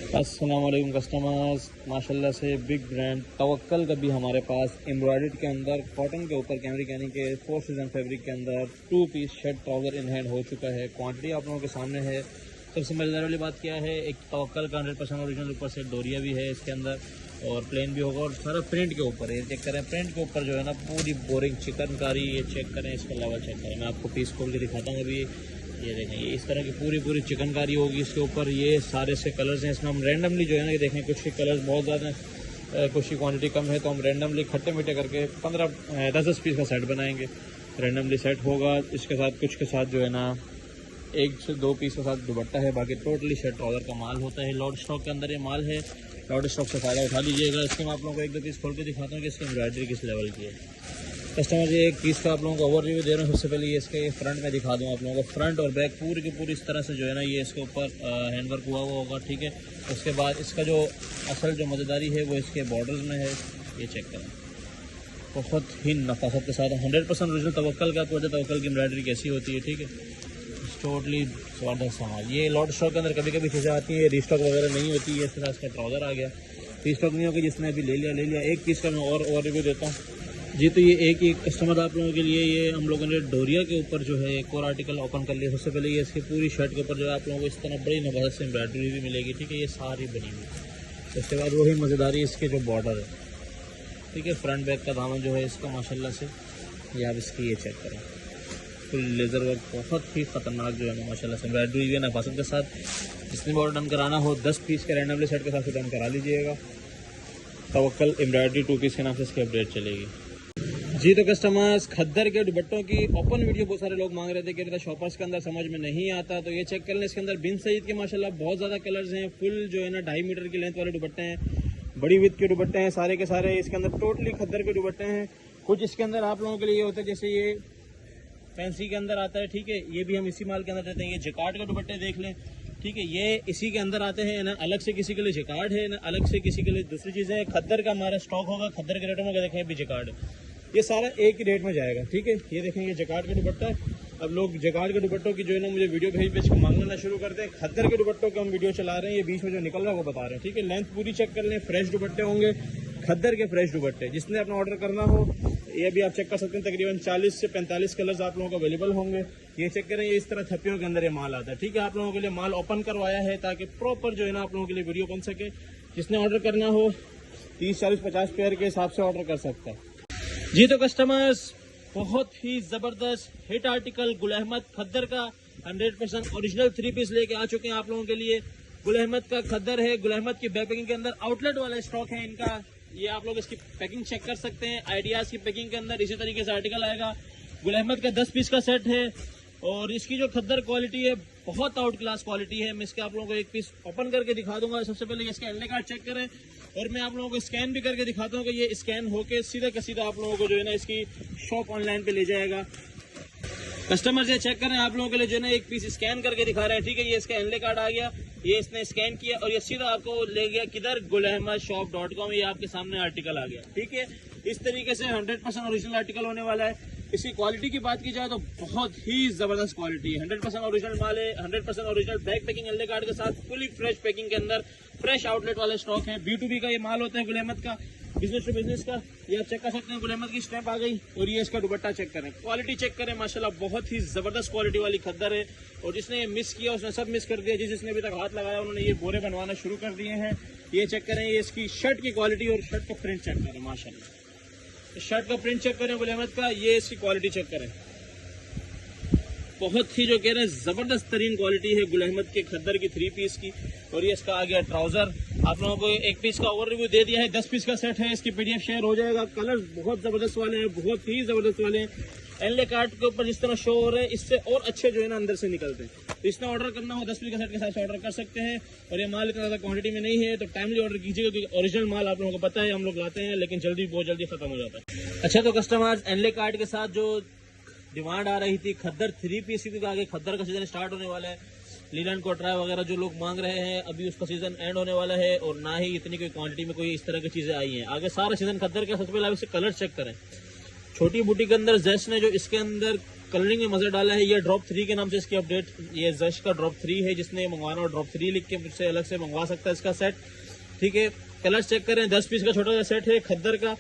अस्सलाम वालेकुम कस्टमर्स, माशाल्लाह से बिग ब्रांड तवक्कल का भी हमारे पास एम्ब्रॉयडर्ड के अंदर कॉटन के ऊपर कैमरिक यानी कि 4 सीजन फैब्रिक के अंदर 2 piece shirt trouser in hand हो चुका है। क्वांटिटी आप लोगों के सामने है। सबसे मज़ेदार वाली बात क्या है, एक तवक्कल का 100% ओरिजिनल ऊपर से डोरिया भी है इसके अंदर और प्लेन भी होगा और सारा प्रिंट के ऊपर है। चेक करें प्रिंट के ऊपर जो है ना पूरी बोरिंग चिकनकारी, ये चेक करें, इसके अलावा चेक करें, मैं आपको पीस खोल के दिखाता हूँ अभी। ये देखें, ये इस तरह की पूरी चिकनकारी होगी इसके ऊपर। ये सारे से कलर्स हैं इसमें। हम रैंडमली जो है ना, ये देखें कुछ के कलर्स बहुत ज़्यादा हैं, कुछ की क्वांटिटी कम है, तो हम रैंडमली खट्टे मीठे करके 10-10 पीस का सेट बनाएंगे। रैंडमली सेट होगा इसके साथ, कुछ के साथ जो है ना 1 से 2 पीस के साथ दुपट्टा है, बाकी टोटली शर्ट ट्राउज़र का माल होता है। लॉट स्टॉक के अंदर ये माल है, लॉट स्टॉक से फ़ायदा उठा लीजिएगा। इसके मैं आप लोगों को 1-2 पीस खोल के दिखाता हूँ कि इसकी एम्ब्रॉयडरी किस लेवल की है। कस्टमर ये एक पीस का आप लोगों को ओवर रिव्यू दे रहा हूँ। सबसे पहले ये इसके फ्रंट में दिखा दूँ आप लोगों को। फ्रंट और बैक पूरी की पूरी इस तरह से जो है ना ये इसके ऊपर हैंडवर्क हुआ होगा, ठीक है। उसके बाद इसका जो असल जो मज़ेदारी है वो इसके बॉर्डर्स में है। ये चेक करें, बहुत ही नफासत के साथ 100% ओरिजिनल तवक्कल का। आपको तवक्कल की एम्ब्रॉयडरी कैसी होती है, ठीक है, टोटली ज़बरदस्त सामान। ये लॉट स्टॉक के अंदर कभी कभी चीज़ें आती हैं, रीस्टॉक वगैरह नहीं होती है। इस तरह इसका ट्राउज़र आ गया, रीस्टॉक नहीं होगी, जिसने अभी ले लिया। एक पीस का मैं और रिव्यू देता हूँ जी। तो ये एक ही कस्टमर आप लोगों के लिए, ये हम लोगों ने डोरिया के ऊपर जो है एक और आर्टिकल ओपन कर लिया। सबसे पहले ये इसकी पूरी शर्ट के ऊपर जो है आप लोगों को इस तरह बड़ी नवाज़त से एम्ब्रॉयडरी भी मिलेगी, ठीक है, ये सारी बनी हुई। उसके बाद वही मज़ेदारी इसके जो बॉर्डर है, ठीक है, फ्रंट बैक का दामन जो है इसका माशाल्लाह से, ये आप इसकी ये चेक करें, फुल लेज़र वर्क बहुत ही ख़तरनाक जो है ना माशाल्लाह से एम्ब्रॉयडरी हुई है नफासत के साथ। जिसने भी ऑर्डर डन कराना हो 10 पीस के रैंडमली सेट के साथ डन करा लीजिएगा। तवक्कल एम्ब्रॉयडरी 2 पीस के नाम से इसकी अपडेट चलेगी जी। तो कस्टमर्स, खद्दर के दुपट्टों की ओपन वीडियो बहुत सारे लोग मांग रहे थे कि शॉपर्स के अंदर समझ में नहीं आता, तो ये चेक कर लें। इसके अंदर बिन सईद के माशाल्लाह बहुत ज़्यादा कलर्स हैं। फुल जो है ना 2.5 मीटर की लेंथ वाले दुपट्टे हैं, बड़ी विथ के दुपट्टे हैं सारे के सारे। इसके अंदर टोटली खद्दर के दुपट्टे हैं। कुछ इसके अंदर आप लोगों के लिए होता है, जैसे ये फैंसी के अंदर आता है, ठीक है, ये भी हम इसी माल के अंदर देते हैं। ये जिकार्ड के दुपट्टे देख लें, ठीक है, ये इसी के अंदर आते हैं ना। अलग से किसी के लिए जिकार्ड है ना, अलग से किसी के लिए दूसरी चीज़ें हैं। खद्दर का हमारा स्टॉक होगा, खद्दर के रेटों में देखें अभी जिकार्ड, ये सारा एक ही रेट में जाएगा, ठीक है। ये देखें, ये जकार्ड का दुपट्टा है। अब लोग जकार्ड के दुपट्टों की जो है ना मुझे वीडियो भेज के मांगना शुरू करते हैं। खद्दर के दुपट्टों का हम वीडियो चला रहे हैं, ये बीच में जो निकल रहा है वो बता रहे हैं, ठीक है। लेंथ पूरी चेक कर लें, फ्रेश दुपट्टे होंगे, खद्दर के फ्रेश दुपट्टे। जिसने अपना ऑर्डर करना हो ये भी आप चेक कर सकते हैं। तकरीबन 40 से 45 कलर्स आप लोगों को अवेलेबल होंगे। ये चेक करें, ये इस तरह थप्पियों के अंदर ये माल आता है, ठीक है। आप लोगों के लिए माल ओपन करवाया है ताकि प्रॉपर जो है ना आप लोगों के लिए वीडियो बन सके। जिसने ऑर्डर करना हो 30, 40, 50 पेयर के हिसाब से ऑर्डर कर सकता है जी। तो कस्टमर्स, बहुत ही ज़बरदस्त हिट आर्टिकल गुल अहमद खद्दर का 100% ओरिजिनल 3 पीस लेके आ चुके हैं आप लोगों के लिए। गुल अहमद का खद्दर है, गुल अहमद की बैक पैकिंग के अंदर आउटलेट वाला स्टॉक है इनका। ये आप लोग इसकी पैकिंग चेक कर सकते हैं। आइडियाज़ की पैकिंग के अंदर इसी तरीके से आर्टिकल आएगा। गुल अहमद का 10 पीस का सेट है और इसकी जो खद्दर क्वालिटी है बहुत आउट क्लास क्वालिटी है। मैं इसके आप लोगों को एक पीस ओपन करके दिखा दूंगा। सबसे पहले इसका एलए कार्ड चेक करें और मैं आप लोगों को स्कैन भी करके दिखाता हूँ कि ये स्कैन होके सीधा का सीधा आप लोगों को जो है ना इसकी शॉप ऑनलाइन पे ले जाएगा। कस्टमर से चेक करें, आप लोगों के लिए जो है ना एक पीस स्कैन करके दिखा रहे हैं, ठीक है। ये इसका एलए कार्ड आ गया, ये इसने स्कैन किया और ये सीधा आपको ले गया किधर, gulahmadshop.com। ये आपके सामने आर्टिकल आ गया, ठीक है। इस तरीके से 100% ओरिजिनल आर्टिकल होने वाला है। इसकी क्वालिटी की बात की जाए तो बहुत ही जबरदस्त क्वालिटी है। 100% ओरिजिनल माल है, 100% original back packing LA card के साथ फुली फ्रेश पैकिंग के अंदर फ्रेश आउटलेट वाले स्टॉक है। B2B का ये माल होता है गुल अहमद का, बिजनेस टू बिजनेस का। ये आप चेक कर सकते हैं, गुल अहमद की स्टैंप आ गई और ये इसका दुपट्टा चेक करें, क्वालिटी चेक करें, माशाल्लाह बहुत ही जबरदस्त क्वालिटी वाली खद्दर है। और जिसने मिस किया उसने सब मिस कर दिया, जिसने अभी तक हाथ लगाया उन्होंने ये बोरे बनवाना शुरू कर दिए हैं। ये चेक करें, ये इसकी शर्ट की क्वालिटी और शर्ट का प्रिंट चेक करें, माशाल्लाह शर्ट का प्रिंट चेक करें गुल अहमद का, ये इसकी क्वालिटी चेक करें, बहुत ही जो कह रहे हैं जबरदस्त तरीन क्वालिटी है गुल अहमद के खद्दर की 3 पीस की। और ये इसका आ गया ट्राउजर। आप लोगों को एक पीस का ओवर रिव्यू दे दिया है, 10 पीस का सेट है। इसकी PDF शेयर हो जाएगा। कलर बहुत जबरदस्त वाले हैं, बहुत ही जबरदस्त वाले हैं। एलए कार्ड के ऊपर जिस तरह शो हो रहे हैं इससे और अच्छे जो है ना अंदर से निकलते हैं। तो इसने ऑर्डर करना हो 10 पीस का सेट के साथ ऑर्डर कर सकते हैं। और ये माल इतना ज़्यादा क्वांटिटी में नहीं है तो टाइमली ऑर्डर कीजिएगा, क्योंकि ओरिजिनल माल आप लोगों को पता है हम लोग लाते हैं लेकिन बहुत जल्दी खत्म हो जाता है। अच्छा, तो कस्टमर्स, एलए कार्ड के साथ जो डिमांड आ रही थी खद्दर 3 पीस की, आगे खद्दर का सीजन स्टार्ट होने वाला है। लीलन कोटरा वगैरह जो लोग मांग रहे हैं, अभी उसका सीजन एंड होने वाला है और ना ही इतनी कोई क्वांटिटी में कोई इस तरह की चीजें आई हैं। आगे सारा सीजन खद्दर का। सबसे पहले आप इसके कलर चेक करें। छोटी बूटी के अंदर जैस ने जो इसके अंदर कलरिंग में मजा डाला है। ये ड्रॉप 3 के नाम से इसकी अपडेट, ये जश का ड्रॉप 3 है। जिसने मंगवाना और ड्रॉप 3 लिख के मुझसे अलग से मंगवा सकता है इसका सेट, ठीक है। कलर चेक करें, 10 पीस का छोटा सा सेट है खद्दर का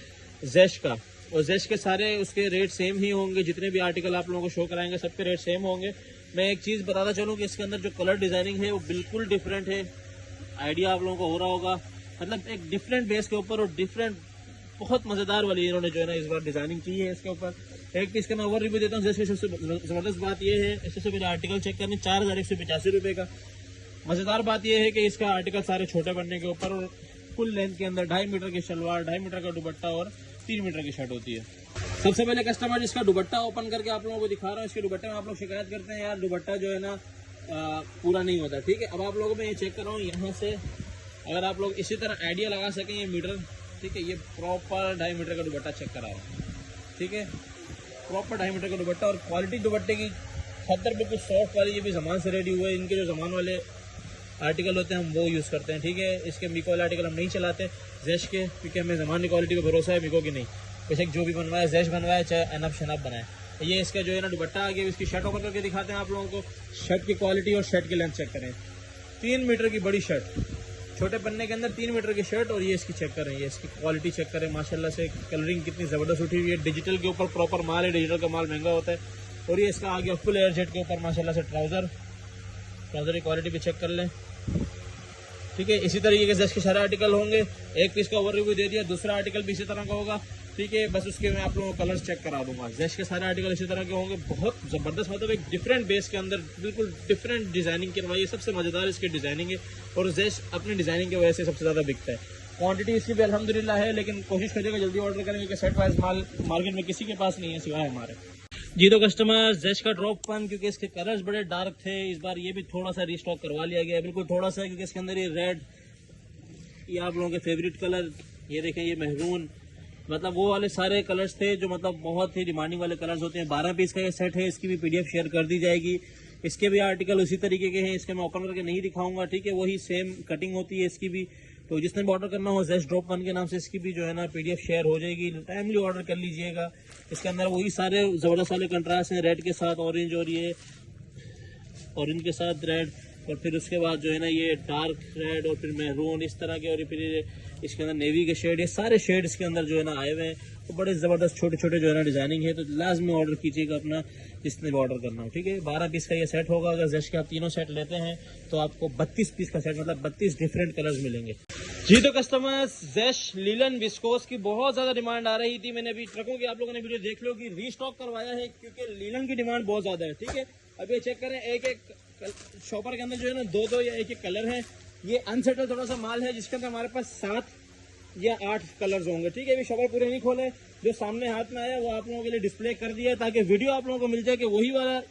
जैश का, और जैश के सारे उसके रेट सेम ही होंगे। जितने भी आर्टिकल आप लोगों को शो कराएंगे सबके रेट सेम होंगे। मैं एक चीज़ बताता चलूँ कि इसके अंदर जो कलर डिजाइनिंग है वो बिल्कुल डिफरेंट है। आइडिया आप लोगों को हो रहा होगा, मतलब एक डिफरेंट बेस के ऊपर और डिफरेंट बहुत मज़ेदार वाली इन्होंने जो है ना इस बार डिजाइनिंग की है इसके ऊपर। एक पीस का मैं ओवर रिव्यू देता हूँ। जैसे सबसे ज़बरदस्त बात यह है, इससे से मेरे आर्टिकल चेक करने 4185 रुपये का। मज़ेदार बात यह है कि इसका आर्टिकल सारे छोटे बनने के ऊपर और फुल लेंथ के अंदर 2.5 मीटर की शलवार, 2.5 मीटर का दुपट्टा और 3 मीटर की शर्ट होती है। सबसे पहले कस्टमर जिसका दुपट्टा ओपन करके आप लोगों को दिखा रहा हूँ। इसके दुपट्टे में आप लोग शिकायत करते हैं यार दुपट्टा जो है ना पूरा नहीं होता, ठीक है। अब आप लोगों में ये चेक कर रहा हूँ यहाँ से, अगर आप लोग इसी तरह आइडिया लगा सकें ये मीटर, ठीक है। ये प्रॉपर 2.5 मीटर का दुपट्टा चेक करा रहा हूँ, ठीक है। प्रॉपर 2.5 मीटर का दुपट्टा और क्वालिटी दुपट्टे की खद्दर बिल्कुल सॉफ्ट वाली, ये भी ज़मान से रेडी हुए। इनके जो ज़मान वाले आर्टिकल होते हैं हम वो यूज़ करते हैं, ठीक है। इसके मीको वाले आर्टिकल हम नहीं चलाते जैश के, क्योंकि हमें ज़मानी क्वालिटी को भरोसा है, मीको की नहीं। बेशक जो भी बनवाया जैश बनवाया चाहे अनब शनब बनाए। ये इसका जो है ना दुपट्टा आ गया। इसकी शर्ट ओपन करके दिखाते हैं आप लोगों को। शर्ट की क्वालिटी और शर्ट की लेंथ चेक करें। 3 मीटर की बड़ी शर्ट, छोटे पन्ने के अंदर 3 मीटर की शर्ट, और ये इसकी चेक करें, ये इसकी क्वालिटी चेक करें। माशाल्लाह से कलरिंग कितनी ज़बरदस्त उठी हुई है। डिजिटल के ऊपर प्रॉपर माल है, डिजिटल का माल महंगा होता है। और ये इसका आ गया फुल एयर जेट के ऊपर माशाल्लाह से ट्राउज़र की क्वालिटी भी चेक कर लें, ठीक है। इसी तरीके के जैसे के सारे आर्टिकल होंगे। एक पीस का ओवर रिव्यू दे दिया, दूसरा आर्टिकल भी इसी तरह का होगा, ठीक है। बस उसके मैं आप लोगों को कलर्स चेक करा दूंगा। जैश के सारे आर्टिकल इसी तरह के होंगे। बहुत ज़बरदस्त, मतलब एक डिफरेंट बेस के अंदर बिल्कुल डिफरेंट डिजाइनिंग करवाई है। सबसे मज़ेदार इसकी डिजाइनिंग है और जैश अपनी डिजाइनिंग की वजह से सबसे ज़्यादा बिकता है। क्वांटिटी इसकी भी अल्हम्दुलिल्लाह है, लेकिन कोशिश करिएगा जल्दी ऑर्डर करेंगे कि सेट वाइज माल मार्केट में किसी के पास नहीं है सिवाय हमारे। जी तो कस्टमर जैश का ड्रॉप 1, क्योंकि इसके कलर्स बड़े डार्क थे, इस बार ये भी थोड़ा सा रीस्टॉक करवा लिया गया है। बिल्कुल थोड़ा सा, क्योंकि इसके अंदर ये रेड, ये आप लोगों के फेवरेट कलर, ये देखें ये महरून, मतलब वो वाले सारे कलर्स थे जो मतलब बहुत ही डिमांडिंग वाले कलर्स होते हैं। 12 पीस का ये सेट है। इसकी भी PDF शेयर कर दी जाएगी। इसके भी आर्टिकल उसी तरीके के हैं। इसके मैं ओपन करके नहीं दिखाऊंगा, ठीक है। वही सेम कटिंग होती है इसकी भी। तो जिसने भी ऑर्डर करना हो जैश ड्रॉप 1 के नाम से इसकी भी जो है ना PDF शेयर हो जाएगी। टाइमली ऑर्डर कर लीजिएगा। इसके अंदर वही सारे ज़बरदस्त वाले कंट्रास्ट हैं, रेड के साथ ऑरेंज, और ये ऑरेंज के साथ रेड, और फिर उसके बाद जो है ना ये डार्क रेड, और फिर मैरून इस तरह के, और फिर इसके अंदर नेवी के शेड, ये सारे शेड इसके अंदर जो है ना आए हुए हैं। तो बड़े ज़बरदस्त छोटे छोटे जो है ना डिजाइनिंग है। तो लाजमी ऑर्डर कीजिएगा अपना जिसने भी ऑर्डर करना हो, ठीक है। 12 पीस का ये सेट होगा। अगर जैश के आप तीनों सेट लेते हैं तो आपको 32 पीस का सेट, मतलब 32 डिफरेंट कलर्स मिलेंगे। जी तो कस्टमर्स, जैश लीलन विस्कोस की बहुत ज़्यादा डिमांड आ रही थी। मैंने अभी ट्रकों की आप लोगों ने वीडियो देख लो कि रीस्टॉक करवाया है, क्योंकि लीलन की डिमांड बहुत ज़्यादा है, ठीक है। अब ये चेक करें, एक एक शॉपर के अंदर जो है ना 2-2 या एक कलर है। ये अनसेटल थोड़ा सा माल है, जिसके अंदर हमारे पास 7 या 8 कलर्स होंगे, ठीक है। अभी शॉपर पूरे नहीं खोले, जो सामने हाथ में आया वो आप लोगों के लिए डिस्प्ले कर दिया है, ताकि वीडियो आप लोगों को मिल जाए कि वही वाला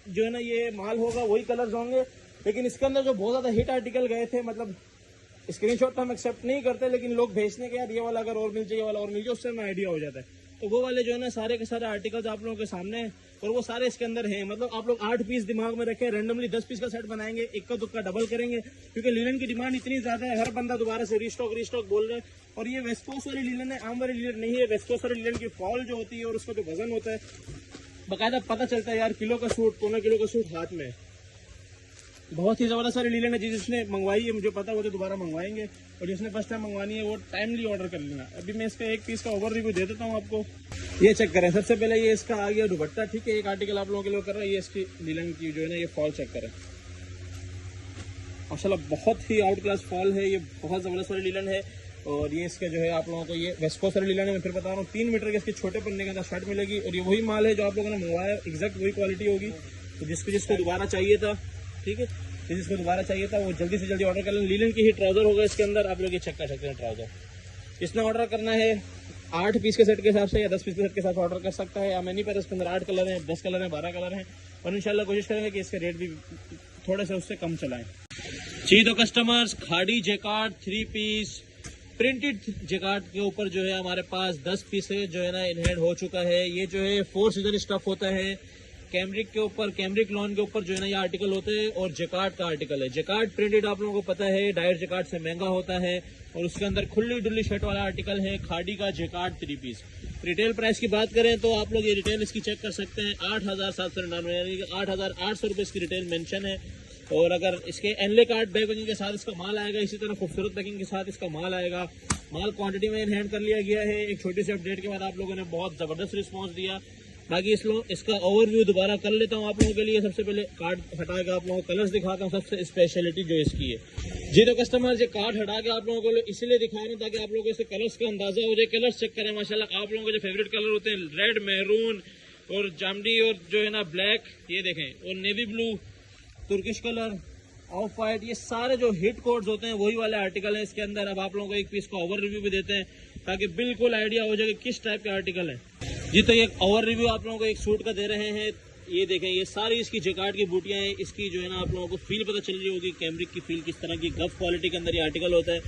जो है ना ये माल होगा, वही कलर्स होंगे। लेकिन इसके अंदर जो बहुत ज़्यादा हिट आर्टिकल गए थे, मतलब स्क्रीनशॉट तो हम एक्सेप्ट नहीं करते, लेकिन लोग भेजने के यार ये वाला अगर और मिल जाए, ये वाला और मिल जाए, उससे हमें आइडिया हो जाता है। तो वो वाले जो है ना सारे के सारे आर्टिकल्स आप लोगों के सामने हैं, और वो सारे इसके अंदर हैं। मतलब आप लोग 8 पीस दिमाग में रखें, रैंडमली 10 पीस का सेट बनाएंगे, इक्का दुक्का डबल करेंगे, क्योंकि लीलन की डिमांड इतनी ज़्यादा है। हर बंदा दोबारा से रीस्टॉक बोल रहे हैं। और ये वेस्कोस वाली लीलन है, आम वाली लीलन नहीं है। वेस्कोस वाली लीलन की फॉल जो होती है और उसका जो वजन होता है, बाकायदा पता चलता है यार, किलो का सूट, 1.25 किलो का सूट हाथ में। बहुत ही ज़बरदस्त सारी लीलन है। जिसने मंगवाई है मुझे पता, वो तो दोबारा मंगवाएंगे, और जिसने फर्स्ट टाइम मंगवानी है वो टाइमली ऑर्डर कर लेना। अभी मैं इसका एक पीस का ओवर रिव्यू दे देता हूँ आपको। ये चेक करें। सबसे पहले ये इसका आ गया दुपट्टा, ठीक है। एक आर्टिकल आप लोगों के लिए कर रहा है, ये इसकी लीलन की जो है ना ये फॉल चेक करें। माशाल्लाह बहुत ही आउट क्लास फॉल है, ये बहुत ज़बरदस्त वाली लीलन है। और ये इसका जो है आप लोगों को ये वेस्कोस वाली लीलन है। मैं फिर बता रहा हूँ 3 मीटर के इसके छोटे पन्ने के अंदर शर्ट मिलेगी, और ये वही माल है जो आप लोगों ने मंगवाया, एग्जैक्ट वही क्वालिटी होगी। तो जिसको दोबारा चाहिए था, ठीक है, जिसको दोबारा चाहिए था वो जल्दी से जल्दी ऑर्डर कर लें। लीलन की ही ट्राउजर होगा इसके अंदर, आप लोग ये चेक कर सकते हैं ट्राउजर। जिसने ऑर्डर करना है 8 पीस के सेट के हिसाब से या 10 पीस के सेट के साथ ऑर्डर कर सकता है। हमें नहीं पता इसके अंदर 8 कलर हैं, 10 कलर हैं, 12 कलर हैं, और इंशाल्लाह कोशिश करेंगे कि इसके रेट भी थोड़े से उससे कम चलाएं। जी तो कस्टमर्स, खाड़ी जैकार्ड 3 पीस प्रिंटेड जैकार्ड के ऊपर जो है हमारे पास 10 पीस है जो है ना इन हैंड हो चुका है। ये जो है 4 सीजन स्टफ होता है। कैमरिक के ऊपर, कैमरिक लॉन के ऊपर जो है ना ये आर्टिकल होते हैं, और जैकार्ड का आर्टिकल है। जैकार्ड प्रिंटेड आप लोगों को पता है डायरेक्ट जैकार्ड से महंगा होता है, और उसके अंदर खुली डुल्ली शर्ट वाला आर्टिकल है खाड़ी का जैकार्ड 3 पीस। रिटेल प्राइस की बात करें तो आप लोग ये रिटेल इसकी चेक कर सकते हैं 8,799 यानी कि 8,800 रुपये इसकी रिटेल मेंशन है। और अगर इसके एनले कार्ड बैक पैकिंग के साथ इसका माल आएगा, इसी तरह खूबसूरत पैकिंग के साथ इसका माल आएगा। माल क्वांटिटी में इन हैंड कर लिया गया है। एक छोटी सी अपडेट के बाद आप लोगों ने बहुत ज़बरदस्त रिस्पॉन्स दिया। बाकी इसका ओवरव्यू दोबारा कर लेता हूँ आप लोगों के लिए। सबसे पहले कार्ड हटा के आप लोगों को कलर्स दिखाता हूँ, सबसे स्पेशलिटी जो इसकी है जी। तो कस्टमर ये कार्ड हटा के आप लोगों को इसलिए दिखा रहा हूँ ताकि आप लोगों को इसके कलर्स का अंदाजा हो जाए। कलर्स चेक करें माशाल्लाह, आप लोगों के जो फेवरेट कलर होते हैं रेड, मैरून और जामनी और जो है ना ब्लैक, ये देखें, और navy blue, Turkish colour, of white, ये सारे जो हिट कोड्स होते हैं वही वाले आर्टिकल हैं इसके अंदर। अब आप लोगों को एक पीस का ओवर रिव्यू भी देते हैं ताकि बिल्कुल आइडिया हो जाए कि किस टाइप के आर्टिकल है जी। तो ये ओवर रिव्यू आप लोगों को एक सूट का दे रहे हैं। ये देखें, ये सारी इसकी जैकार्ड की बूटियां हैं। इसकी जो है ना आप लोगों को फील पता चल रही होगी, कैमरिक की फील किस तरह की गफ क्वालिटी के अंदर ये आर्टिकल होता है।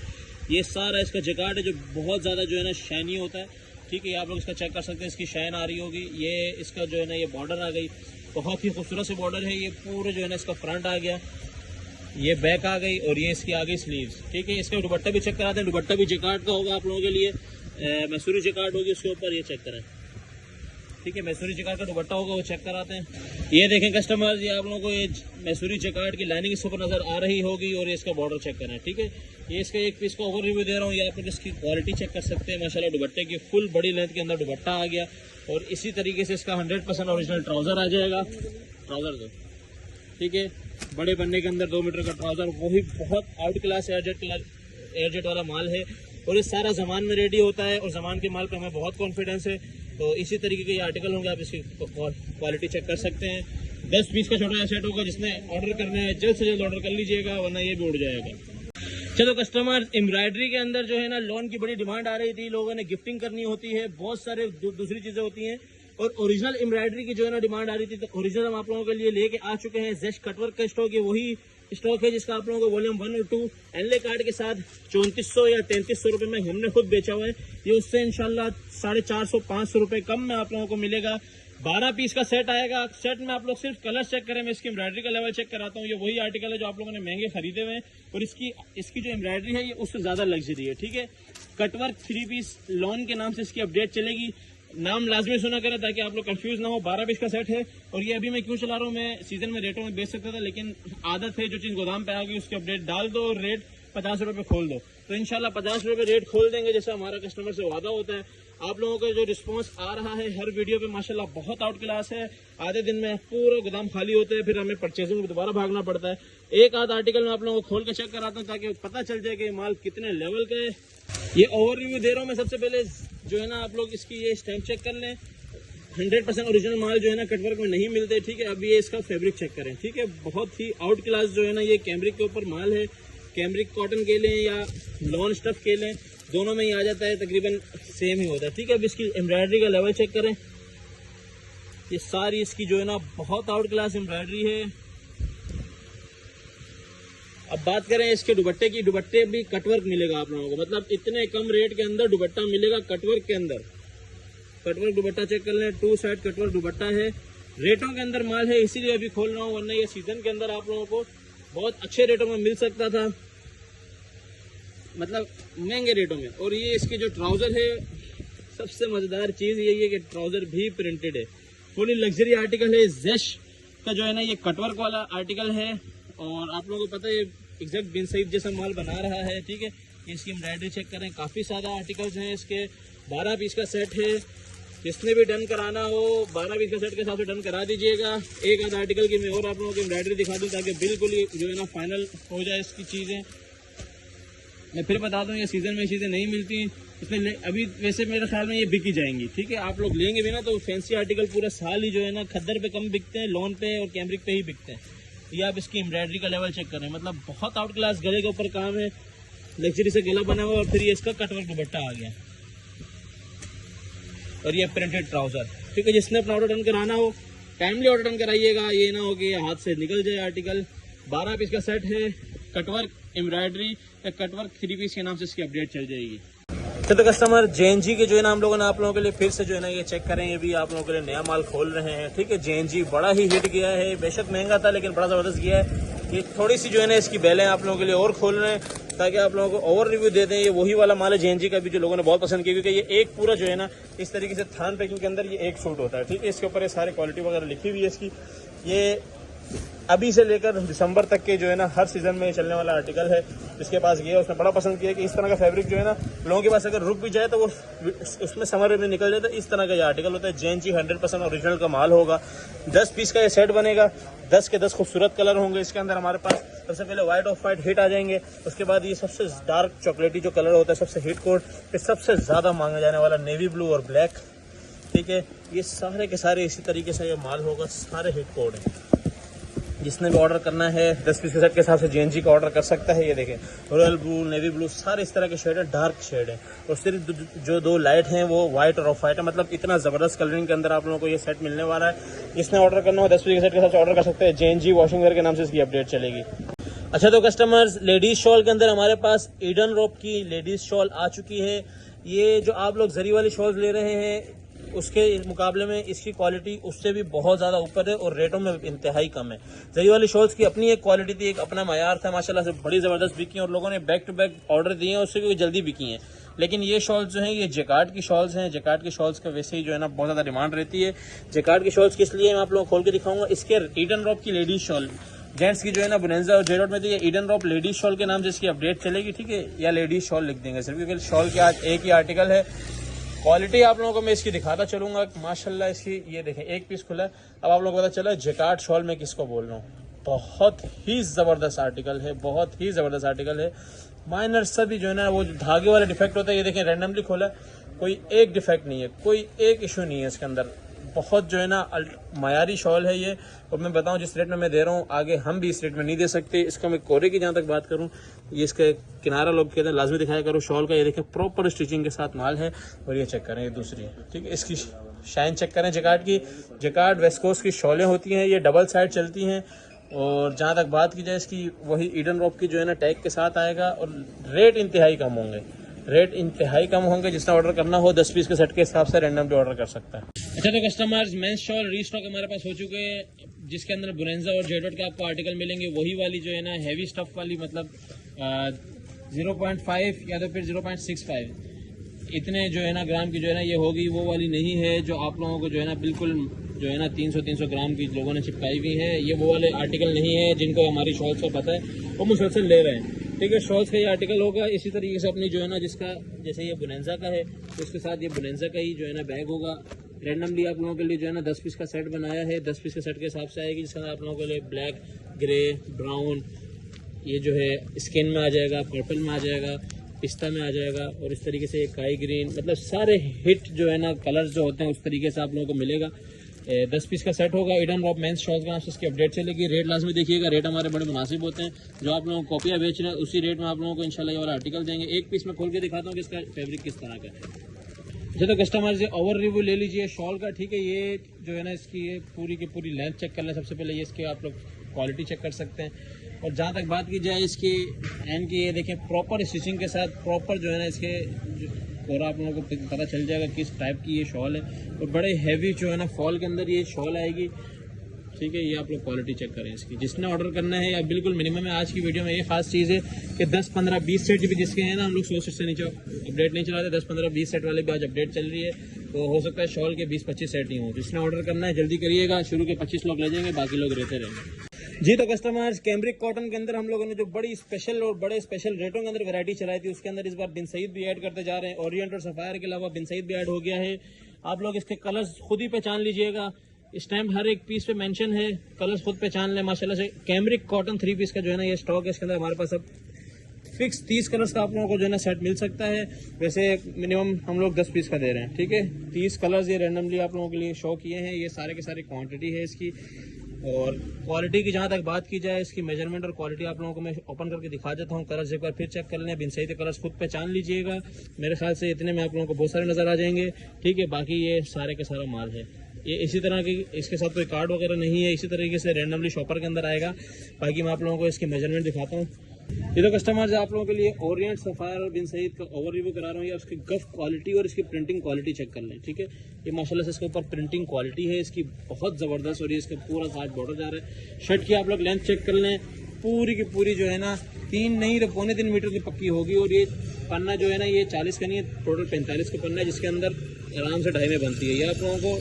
ये सारा इसका जैकार्ड है जो बहुत ज़्यादा जो है ना शाइनी होता है, ठीक है। आप लोग इसका चेक कर सकते हैं, इसकी शाइन आ रही होगी। ये इसका जो है ना ये बॉर्डर आ गई, बहुत ही खूबसूरत से बॉर्डर है। ये पूरे जो है ना इसका फ्रंट आ गया, ये बैक आ गई और ये इसकी आ गई स्लीव्स, ठीक है। इसका दुपट्टा भी चेक कराते हैं। दुपट्टा भी जैकार्ड का होगा आप लोगों के लिए, मैसूरी जैकार्ड होगी उसके ऊपर, ये चेक करें, ठीक है। मैसूरी जैकार्ड का दुपट्टा होगा, वो चेक कराते हैं। ये देखें कस्टमर्स, ये आप लोगों को ये मैसूरी जैकार्ड की लाइनिंग इसके ऊपर नजर आ रही होगी और ये इसका बॉर्डर चेक करें, ठीक है। ये इसका एक पीस का ओवर रिव्यू दे रहा हूँ। ये आप लोग इसकी क्वालिटी चेक कर सकते हैं माशाल्लाह। दुपट्टे की फुल बड़ी लेंथ के अंदर दुपट्टा आ गया और इसी तरीके से इसका 100% ओरिजिनल ट्राउजर आ जाएगा। ट्राउजर दो, ठीक है, बड़े बनने के अंदर 2 मीटर का ट्राउजर, वही बहुत आउट क्लास एयरजेट वाला माल है और ये सारा जमान में रेडी होता है और जमान के माल पर हमें बहुत कॉन्फिडेंस है। तो इसी तरीके के ये आर्टिकल होंगे, आप इसकी क्वालिटी चेक कर सकते हैं। 10 पीस का छोटा सेट होगा, जिसने ऑर्डर करना है जल्द से जल्द ऑर्डर कर लीजिएगा वरना ये भी उड़ जाएगा। चलो कस्टमर, एम्ब्रॉयडरी के अंदर जो है ना लोन की बड़ी डिमांड आ रही थी, लोगों ने गिफ्टिंग करनी होती है, बहुत सारे दूसरी चीज़ें होती हैं और ओरिजिनल एम्ब्रॉयडरी की जो है ना डिमांड आ रही थी। तो ओरिजिनल हम आप लोगों के लिए लेके आ चुके हैं। जेस्ट कटवर्क का स्टॉक है, वही स्टॉक है जिसका आप लोगों को वॉल्यूम 1 और 2 एनले कार्ड के साथ 3400 या 3300 रुपये में हमने खुद बेचा हुआ है। ये उससे इंशाल्लाह 450-500 रुपये कम में आप लोगों को मिलेगा। 12 पीस का सेट आएगा। सेट में आप लोग सिर्फ कलर चेक करें, मैं इसकी एम्ब्रॉयडरी का लेवल चेक कराता हूँ। ये वही आर्टिकल है जो आप लोगों ने महंगे खरीदे हुए हैं और इसकी जो एम्ब्रॉयडरी है ये उससे ज़्यादा लग्जरी है, ठीक है। कटवर्क 3 पीस लॉन के नाम से इसकी अपडेट चलेगी। नाम लाजमी सुना करें ताकि आप लोग कंफ्यूज ना हो। 12 पीस का सेट है और ये अभी मैं क्यों चला रहा हूँ, मैं सीजन में रेटों में बेच सकता था लेकिन आदत है जो चीज़ गोदाम पे आ गई उसकी अपडेट डाल दो और रेट 50 रुपये पे खोल दो। तो इंशाल्लाह 50 रुपये रेट खोल देंगे जैसा हमारा कस्टमर से वादा होता है। आप लोगों का जो रिस्पांस आ रहा है हर वीडियो पे माशाल्लाह बहुत आउट क्लास है। आधे दिन में पूरा गोदाम खाली होता है, फिर हमें परचेजिंग में दोबारा भागना पड़ता है। एक आध आर्टिकल में आप लोगों को खोल के चेक कराता हूँ ताकि पता चल जाए कि माल कितने लेवल का है। ये ओवर रिव्यू दे रहा हूँ मैं। सबसे पहले जो है ना आप लोग इसकी ये स्टैम्प चेक कर लें। 100% ओरिजिनल माल जो है ना कटवर्क में नहीं मिलते, ठीक है। अभी ये इसका फैब्रिक चेक करें, ठीक है। बहुत ही आउट क्लास जो है ना ये कैमरिक के ऊपर माल है। कैमरिक कॉटन के लें या लॉन स्टफ के लें, दोनों में ही आ जाता है, तकरीबन सेम ही होता है, ठीक है। अब इसकी एम्ब्रॉयडरी का लेवल चेक करें। ये सारी इसकी जो है ना बहुत आउट क्लास एम्ब्रॉयडरी है। अब बात करें इसके दुपट्टे की, दुपट्टे भी कटवर्क मिलेगा आप लोगों को, मतलब इतने कम रेट के अंदर दुपट्टा मिलेगा कटवर्क के अंदर। कटवर्क दुपट्टा चेक कर लें, 2 साइड कटवर्क दुपट्टा है। रेटों के अंदर माल है इसीलिए अभी खोल रहा हूँ, वरना ये सीजन के अंदर आप लोगों को बहुत अच्छे रेटों में मिल सकता था, मतलब महंगे रेटों में। और ये इसके जो ट्राउजर है, सबसे मजेदार चीज यही है कि ट्राउजर भी प्रिंटेड है, फुली लग्जरी आर्टिकल है। जेश का जो है ना ये कटवर्क वाला आर्टिकल है और आप लोगों को पता है एग्जैक्ट बिन सईद जैसा माल बना रहा है, ठीक है। इसकी एम्ब्रॉयडरी चेक करें, काफी सारा आर्टिकल्स हैं इसके। 12 पीस का सेट है, जिसने भी डन कराना हो 12 पीस का सेट के हिसाब से डन करा दीजिएगा। एक आध आर्टिकल की मैं और आप लोगों की एम्ब्रॉयडरी दिखा दूँ ताकि बिल्कुल ही जो है ना फाइनल हो जाए इसकी चीज़ें। मैं फिर बता दूँ ये सीज़न में ये चीज़ें नहीं मिलती, इसमें अभी वैसे मेरे ख्याल में ये बिकी जाएंगी, ठीक है। आप लोग लेंगे भी ना तो फैंसी आर्टिकल पूरा साल ही जो है ना खद्दर पे कम बिकते हैं, लॉन पे और कैमरिक पे ही बिकते हैं। ये आप इसकी एम्ब्रॉयडरी का लेवल चेक करें, मतलब बहुत आउट क्लास गले के ऊपर काम है, लग्जरी से गला बना हुआ और फिर ये इसका कटवर्क दुपट्टा आ गया और ये प्रिंटेड ट्राउजर, ठीक है। जिसने अपना ऑर्डर डन कराना हो टाइमली ऑर्डर डन कराइएगा, ये ना हो कि हाथ से निकल जाए आर्टिकल। 12 पीस का सेट है, कटवर्क एम्ब्रॉयडरी या कटवर्क 3 पीस के नाम से इसकी अपडेट चल जाएगी। तो कस्टमर जेएनजी के जो है ना हम लोगों ने आप लोगों के लिए फिर से जो है ना ये चेक करें, ये भी आप लोगों के लिए नया माल खोल रहे हैं, ठीक है। जेएनजी बड़ा ही हिट गया है, बेशक महंगा था लेकिन बड़ा ज़बरदस्त गया है। ये थोड़ी सी जो है ना इसकी बेलें आप लोगों के लिए और खोल रहे हैं ताकि आप लोगों को ओवर रिव्यू दे दें। ये वही वाला माल है जेएनजी का भी जो लोगों ने बहुत पसंद किया, क्योंकि ये एक पूरा जो है ना इस तरीके से थान पैकिंग के अंदर ये एक सूट होता है, ठीक है। इसके ऊपर ये सारी क्वालिटी वगैरह लिखी हुई है इसकी। ये अभी से लेकर दिसंबर तक के जो है ना हर सीजन में चलने वाला आर्टिकल है। जिसके पास ये है उसने बड़ा पसंद किया कि इस तरह का फैब्रिक जो है ना लोगों के पास अगर रुक भी जाए तो वो उसमें समर में निकल जाए, तो इस तरह का ये आर्टिकल होता है। जेएनजी 100% ओरिजिनल का माल होगा। 10 पीस का ये सेट बनेगा, 10 के 10 खूबसूरत कलर होंगे इसके अंदर। हमारे पास सबसे पहले व्हाइट ऑफ वाइट हिट आ जाएंगे, उसके बाद ये सबसे डार्क चॉकलेटी जो कलर होता है सबसे हिट कोड, फिर सबसे ज़्यादा मांगा जाने वाला नेवी ब्लू और ब्लैक, ठीक है। ये सारे के सारे इसी तरीके से ये माल होगा, सारे हिट कोड हैं। जिसने भी ऑर्डर करना है 10 पीस के सेट के हिसाब से जेएनजी का ऑर्डर कर सकता है। ये देखें रॉयल ब्लू, नेवी ब्लू, सारे इस तरह के शेड है, डार्क शेड है। और सिर्फ जो 2 लाइट हैं वो व्हाइट और ऑफ वाइट है। मतलब इतना ज़बरदस्त कलरिंग के अंदर आप लोगों को ये सेट मिलने वाला है। जिसने ऑर्डर करना हो 10 पीस के सेट के हिसाब से ऑर्डर कर सकते हैं। जेएनजी वॉशिंग वेयर के नाम से इसकी अपडेट चलेगी। अच्छा, तो कस्टमर्स, लेडीज़ शॉल के अंदर हमारे पास ईडन रोप की लेडीज़ शॉल आ चुकी है। ये जो आप लोग जरी वाली शॉल्स ले रहे हैं उसके मुकाबले में इसकी क्वालिटी उससे भी बहुत ज़्यादा ऊपर है और रेटों में इंतहाई कम है। जरी वाली शॉल्स की अपनी एक क्वालिटी थी, एक अपना मायार था, माशाल्लाह से बड़ी ज़बरदस्त बिकी और लोगों ने बैक टू बैक ऑर्डर दिए हैं, उससे भी जल्दी बिकी हैं। लेकिन ये शॉल्स जो हैं ये जेकार्ड की शॉल्स हैं। जेकार्ड की शॉल्स का वैसे ही जो है ना बहुत ज़्यादा डिमांड रहती है। जेकार्ड की शॉल्स किस लिए मैं आप लोगों को खोल के दिखाऊंगा। इसके ईडन रॉप की लेडीज शॉल जेंट्स की जो है ना बुनेंजा और जेरोड में थी, ये ईडन रॉप लेडीज शॉल के नाम से इसकी अपडेट चलेगी, ठीक है। या लेडीज शॉल लिख देंगे सिर्फ, क्योंकि शॉल के आज एक ही आर्टिकल है। क्वालिटी आप लोगों को मैं इसकी दिखाता चलूंगा माशाल्लाह। इसकी ये देखें एक पीस खुला है। अब आप लोगों को पता चला जेकार्ड शॉल में किसको बोल रहा हूँ। बहुत ही ज़बरदस्त आर्टिकल है, बहुत ही ज़बरदस्त आर्टिकल है। माइनर सभी जो है ना वो धागे वाला डिफेक्ट होता है, ये देखें रैंडमली खोला, कोई एक डिफेक्ट नहीं है, कोई एक इशू नहीं है इसके अंदर। बहुत जो है ना मायारी शॉल है ये। और मैं बताऊं जिस रेट में मैं दे रहा हूँ आगे हम भी इस रेट में नहीं दे सकते। इसका मैं कोरे की जहाँ तक बात करूँ, ये इसका किनारा लोग कहते हैं लाजमी दिखाया करो शॉल का। ये देखें प्रॉपर स्टिचिंग के साथ माल है। और ये चेक करें, ये दूसरी है, ठीक है। इसकी शाइन चेक करें जेकार्ड की। जेकार्ड वेस्कोस की शॉलें होती हैं, ये डबल साइड चलती हैं। और जहाँ तक बात की जाए इसकी, वही ईडन रॉप की जो है ना टैग के साथ आएगा। और रेट इंतहाई कम होंगे, रेट इंतहाई कम होंगे। जिसने ऑर्डर करना हो 10 पीस के सेट के हिसाब से रैंडम पे ऑर्डर कर सकता है। अच्छा, तो कस्टमर्स, मेंस शॉल रीस्टॉक हमारे पास हो चुके हैं, जिसके अंदर बुनेंजा और जेडोट के आपको आर्टिकल मिलेंगे। वही वाली जो है ना हैवी स्टफ वाली, मतलब 0.5 या तो फिर 0.65 इतने जो है ना ग्राम की जो है ना ये होगी। वो वाली नहीं है जो आप लोगों को जो है ना बिल्कुल जो है ना 300 ग्राम की लोगों ने चिपकाई हुई है। ये वो वाले आर्टिकल नहीं है जिनको हमारी शॉल्स का पता है, वो मुसलसल ले रहे हैं, ठीक है। शॉल्स का ये आर्टिकल होगा इसी तरीके से अपनी जो है ना, जिसका जैसे ये बुनेंजा का है तो इसके साथ ये बुनेंजा का ही जो है ना बैग होगा। रैंडमली आप लोगों के लिए जो है ना 10 पीस का सेट बनाया है। 10 पीस के सेट के हिसाब से आएगी, जिसके अंदर आप लोगों के लिए ब्लैक, ग्रे, ब्राउन, ये जो है स्किन में आ जाएगा, पर्पल में आ जाएगा, पिस्ता में आ जाएगा, और इस तरीके से काई ग्रीन, मतलब सारे हिट जो है ना कलर्स जो होते हैं उस तरीके से आप लोगों को मिलेगा। 10 पीस का सेट होगा। ईडन रॉप मेंस शॉल्स के नाम से इसकी अपडेट चलेगी। रेट लाजमी देखिएगा, रेट हमारे बड़े मुनासिब होते हैं। जो आप लोगों को कॉपियाँ बेच रहे हैं उसी रेट में आप लोगों को इंशाल्लाह ये वाला आर्टिकल देंगे। एक पीस में खोल के दिखाता हूँ कि इसका फैब्रिक किस तरह का है। अच्छा, तो कस्टमर्स ये ओवर रिव्यू ले लीजिए शॉल का, ठीक है। ये जो है ना इसकी ये पूरी की पूरी लेंथ चेक कर लें सबसे पहले। ये इसके आप लोग क्वालिटी चेक कर सकते हैं। और जहाँ तक बात की जाए इसकी एंड की, ये देखें प्रॉपर स्टिचिंग के साथ, प्रॉपर जो है ना इसके और आप लोगों को पता चल जाएगा किस टाइप की ये शॉल है। और बड़े हैवी जो है ना फॉल के अंदर ये शॉल आएगी, ठीक है। ये आप लोग क्वालिटी चेक करें इसकी। जिसने ऑर्डर करना है या बिल्कुल मिनिमम है। आज की वीडियो में ये खास चीज़ है कि 10, 15, 20 सेट भी जिसके हैं ना, हम लोग 100 सेट से नीचे अपडेट नहीं चलाते। 10, 15, 20 सेट वाले भी आज अपडेट चल रही है, तो हो सकता है शॉल के 20-25 सेट ही हों। जिसने ऑर्डर करना है जल्दी करिएगा, शुरू के 25 लोग ले जाएंगे, बाकी लोग रहते रहेंगे। जी, तो कस्टमर्स, कैमरिक कॉटन के अंदर हम लोगों ने जो बड़ी स्पेशल और बड़े स्पेशल रेटों के अंदर वैरायटी चलाई थी, उसके अंदर इस बार बिन सईद भी ऐड करते जा रहे हैं। ओरिएंट और सफायर के अलावा बिन सईद भी ऐड हो गया है। आप लोग इसके कलर्स खुद ही पहचान लीजिएगा। स्टैम्प हर एक पीस पे मेंशन है, कलर्स खुद पहचान लें माशाल्लाह से। कैमरिक कॉटन 3 पीस का जो है ना ये स्टॉक है। इसके अंदर हमारे पास अब फिक्स 30 कलर्स का आप लोगों को जो है ना सेट मिल सकता है। वैसे मिनिमम हम लोग 10 पीस का दे रहे हैं, ठीक है। 30 कलर्स ये रैंडमली आप लोगों के लिए शो किए हैं। ये सारे के सारे क्वांटिटी है इसकी। और क्वालिटी की जहाँ तक बात की जाए, इसकी मेजरमेंट और क्वालिटी आप लोगों को मैं ओपन करके दिखा देता हूँ। कलर्स एक बार फिर चेक कर लें, बिन सही कलर्स खुद पहचान लीजिएगा। मेरे ख्याल से इतने में आप लोगों को बहुत सारे नज़र आ जाएंगे, ठीक है। बाकी ये सारे के सारा माल है। ये इसी तरह की, इसके साथ कोई कार्ड वगैरह नहीं है, इसी तरीके से रैंडमली शॉपर के अंदर आएगा। बाकी मैं आप लोगों को इसकी मेजरमेंट दिखाता हूँ। ये तो कस्टमर्स आप लोगों के लिए ओरिएंट, सफायर और बिन सईद का ओवर रिव्यू करा रहा हूँ। या उसकी गफ क्वालिटी और इसकी प्रिंटिंग क्वालिटी चेक कर लें, ठीक है। ये माशाल्लाह से इसके ऊपर प्रिंटिंग क्वालिटी है इसकी बहुत ज़बरदस्त, और ये इसका पूरा साथ बॉर्डर जा रहा है। शर्ट की आप लोग लेंथ चेक कर लें, पूरी की पूरी जो है ना 3 नहीं तो 3.25 मीटर की पक्की होगी। और ये पन्ना जो है ना ये 40 का नहीं है, टोटल 45 का पन्ना है, जिसके अंदर आराम से 2.5 में बनती है। ये आप लोगों को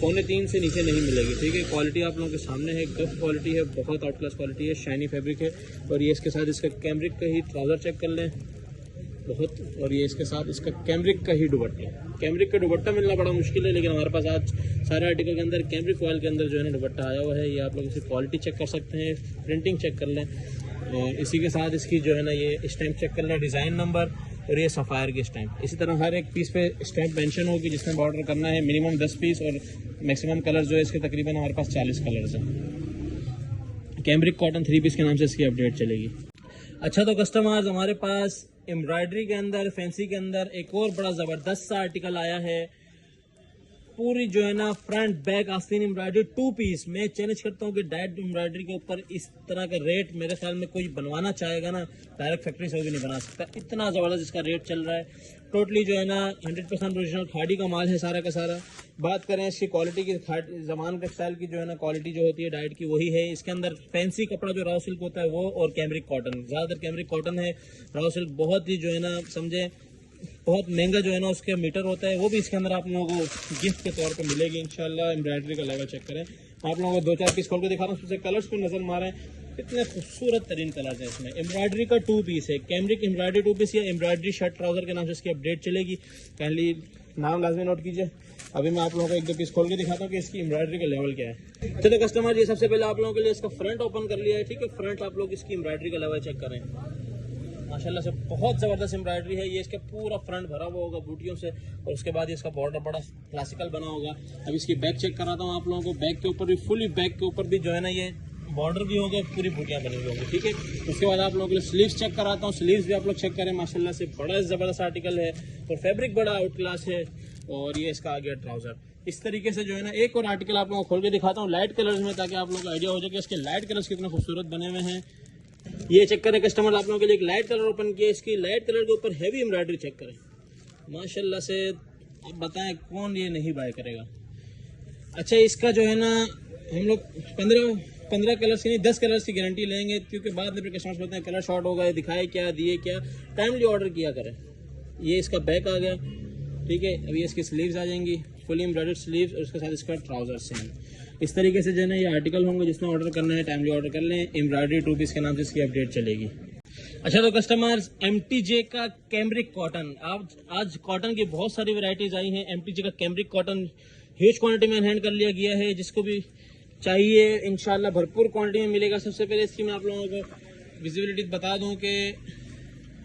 2.25 से नीचे नहीं मिलेगी। ठीक है, क्वालिटी आप लोगों के सामने है, गफ क्वालिटी है, बहुत आउट क्लास क्वालिटी है, शाइनी फैब्रिक है। और ये इसके साथ इसका कैमरिक का ही ट्राउज़र चेक कर लें बहुत। और ये इसके साथ इसका कैमरिक का ही दुपट्टा। कैमरिक का दुपट्टा मिलना बड़ा मुश्किल है, लेकिन हमारे पास आज सारे आर्टिकल के अंदर कैमरिक ऑयल के अंदर जो है ना दुपट्टा आया हुआ है। ये आप लोग इसकी क्वालिटी चेक कर सकते हैं, प्रिंटिंग चेक कर लें। और इसी के साथ इसकी जो है ना ये स्टैम्प चेक कर लें, डिज़ाइन नंबर और ये सफ़ायर की स्टैम्प। इसी तरह हर एक पीस पे स्टैम्प मेंशन होगी जिसमें ऑर्डर करना है। मिनिमम 10 पीस और मैक्सिमम कलर जो है इसके तकरीबन हमारे पास 40 कलर्स हैं। कैमरिक कॉटन 3 पीस के नाम से इसकी अपडेट चलेगी। अच्छा, तो कस्टमर्स हमारे पास एम्ब्रॉयडरी के अंदर, फैंसी के अंदर एक और बड़ा ज़बरदस्त सा आर्टिकल आया है। पूरी जो है ना फ्रंट बैक आस्तीन एम्ब्रॉयडरी 2 पीस। मैं चैलेंज करता हूँ कि डायरेक्ट एम्ब्रॉयडरी के ऊपर इस तरह का रेट मेरे ख्याल में कोई बनवाना चाहेगा ना, डायरेक्ट फैक्ट्री से भी नहीं बना सकता। इतना ज़बरदस्त इसका रेट चल रहा है। टोटली जो है ना 100% ओरिजिनल खादी का माल है सारा का सारा। बात करें इसकी क्वालिटी की, ज़मान टेक्सटाइल की जो है ना क्वालिटी जो होती है डाइट की वही है। इसके अंदर फैंसी कपड़ा जो राव सिल्क होता है वो, और कैमरिक कॉटन, ज़्यादातर कैमरिक कॉटन है। राव सिल्क बहुत ही जो है ना समझे बहुत महंगा जो है ना उसके मीटर होता है, वो भी इसके अंदर आप लोगों को गिफ्ट के तौर पे मिलेगी इंशाल्लाह। एम्ब्रॉयडरी का लेवल चेक करें। आप लोगों को 2-4 पीस खोल के दिखा रहा हूँ, उसमें कलर्स को नजर मारें। इतने खूबसूरत तरीन कलर्स हैं इसमें। एम्ब्रॉयडरी का 2 पीस है, कैमरिक एम्ब्रॉयडरी 2 पीस या एम्ब्रॉयडरी शर्ट ट्राउजर के नाम से इसकी अपडेट चलेगी। पहली नाम लाजमी नोट कीजिए। अभी मैं आप लोगों को 1-2 पीस खोल के दिखाता हूँ कि इसकी एम्ब्रॉयडरी का लेवल क्या है। चलो कस्टमर, ये सबसे पहले आप लोगों के लिए इसका फ्रंट ओपन कर लिया है। ठीक है, फ्रंट आप लोग इसकी एम्ब्रॉयडरी का लेवल चेक करें। माशाल्लाह से बहुत ज़बरदस्त एम्ब्रॉयडरी है। ये इसका पूरा फ्रंट भरा हुआ होगा बूटियों से, और उसके बाद इसका बॉर्डर बड़ा क्लासिकल बना होगा। अब इसकी बैक चेक कराता हूँ आप लोगों को। बैक के ऊपर भी फुली, बैक के ऊपर भी जो है ना ये बॉर्डर भी होगा, पूरी बूटियाँ बनी हुई होंगी। ठीक है, उसके बाद आप लोगों के लिए स्लीव्स चेक कराता हूँ। स्लीव्स भी आप लोग चेक करें, माशाल्लाह से बड़ा ज़बरदस्त आर्टिकल है और फैब्रिक बड़ा आउट क्लास है। और ये इसका आ गया ट्राउज़र। इस तरीके से जो है ना एक और आर्टिकल आप लोगों को खोल के दिखाता हूँ लाइट कलर्स में, ताकि आप लोगों को आइडिया हो जाए कि इसके लाइट कलर्स कितने खूबसूरत बने हुए हैं। ये चेक करें कस्टमर, आप लोगों के लिए एक लाइट कलर ओपन किया। इसकी लाइट कलर के ऊपर हैवी एम्ब्रॉयडरी चेक करें। माशाल्लाह से आप बताएं कौन ये नहीं बाय करेगा। अच्छा, इसका जो है ना हम लोग 15 कलर्स की नहीं 10 कलर्स की गारंटी लेंगे, क्योंकि बाद में कस्टमर्स बोलते हैं कलर शॉर्ट हो गए, दिखाए क्या, दिए क्या। टाइमली ऑर्डर किया करें। ये इसका बैक आ गया। ठीक है, अभी इसकी स्लीव्स आ जाएंगी, फुली एम्ब्रॉयडर्ड स्लीव्स, और उसके साथ इसका ट्राउजर सेम। इस तरीके से जो है ना ये आर्टिकल होंगे। जिसने ऑर्डर करना है टाइमली ऑर्डर कर लें। एम्ब्रॉयडरी 2 पीस के नाम से इसकी अपडेट चलेगी। अच्छा, तो कस्टमर्स MTJ का कैमरिक कॉटन, आज कॉटन की बहुत सारी वैरायटीज आई हैं। MTJ का कैमरिक कॉटन ह्यूज क्वांटिटी में हैंड कर लिया गया है। जिसको भी चाहिए इंशाल्लाह भरपूर क्वांटिटी में मिलेगा। सबसे पहले इसकी मैं आप लोगों को विजिबिलिटी बता दूं कि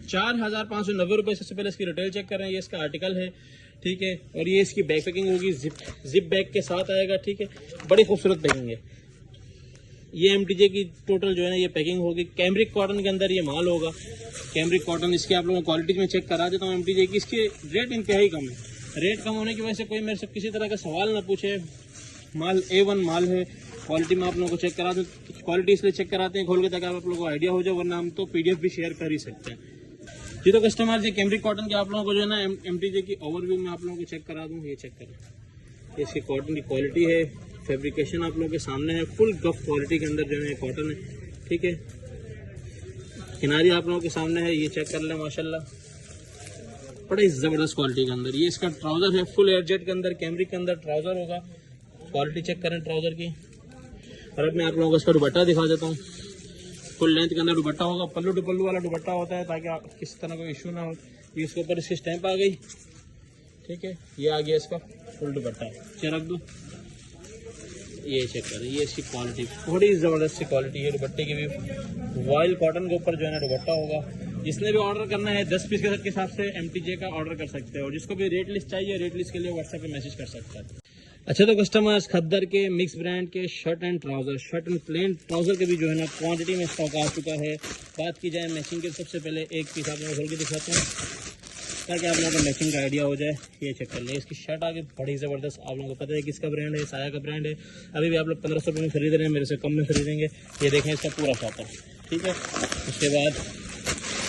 4,590 रुपये सबसे पहले इसकी रिटेल चेक कर रहे हैं। ये इसका आर्टिकल है। ठीक है, और ये इसकी बैक पैकिंग होगी, जिप बैग के साथ आएगा। ठीक है, बड़ी खूबसूरत पैकिंग है। ये MTJ की टोटल जो है ना ये पैकिंग होगी। कैमरिक कॉटन के अंदर ये माल होगा। कैमरिक कॉटन इसकी आप लोगों को क्वालिटी में चेक करा देता हूँ। MTJ की इसके रेट इंतहाई कम है। रेट कम होने की वजह से कोई मेरे से किसी तरह का सवाल ना पूछे। माल A1 माल है। क्वालिटी में आप लोगों को चेक करा दूँ। क्वालिटी इसलिए चेक कराते हैं खोल के, ताकि आप लोगों को आइडिया हो जाए, वरना हम तो PDF भी शेयर कर ही सकते हैं। जी, तो कस्टमर जी कैमरिक कॉटन के आप लोगों को जो है ना MTJ की ओवरव्यू में आप लोगों को चेक करा दूँ। ये चेक करें, इसकी कॉटन की क्वालिटी है, फैब्रिकेशन आप लोगों के सामने है। फुल गफ क्वालिटी के अंदर जो है कॉटन है। ठीक है, किनारी आप लोगों के सामने है। ये चेक कर लें, माशाल्लाह बड़ी ज़बरदस्त क्वालिटी के अंदर। ये इसका ट्राउज़र है, फुल एयरजेट के अंदर कैमरिक के अंदर ट्राउज़र होगा। क्वालिटी चेक करें ट्राउज़र की। और अब मैं आप लोगों को इसका दुपट्टा दिखा देता हूँ। फुल लेंथ के अंदर दुपट्टा होगा। पल्लू टू पल्लू वाला दुपट्टा होता है, ताकि आप किसी तरह का इशू ना हो। ये इसके ऊपर इसकी स्टैंप आ गई। ठीक है, ये आ गया इसका फुल दुपट्टा। ये रख दो, ये चेक करें। ये इसकी क्वालिटी बड़ी ज़बरदस्त सी क्वालिटी है दुपट्टे की भी। वॉयल कॉटन के ऊपर जो है ना दुपट्टा होगा। जिसने भी ऑर्डर करना है 10 पीस के सेट के हिसाब से MTJ का ऑर्डर कर सकते हैं। और जिसको भी रेट लिस्ट चाहिए, रेट लिस्ट के लिए व्हाट्सएप पे मैसेज कर सकता है। अच्छा, तो कस्टमर्स खद्दर के मिक्स ब्रांड के शर्ट एंड प्लेन ट्राउज़र के भी जो है ना क्वांटिटी में स्टॉक आ चुका है। बात की जाए मैचिंग के, सबसे पहले एक पीस आप लोगों को खोल के दिखाते हैं, ताकि आप लोगों को मैचिंग का आइडिया हो जाए। ये चेक कर लें, इसकी शर्ट आगे बड़ी ज़बरदस्त। आप लोगों को पता है किसका ब्रांड है, साया का ब्रांड है। अभी भी आप लोग 1500 रुपये में खरीद रहे हैं, मेरे से कम में खरीदेंगे। ये देखें इसका पूरा शॉप है। ठीक है, उसके बाद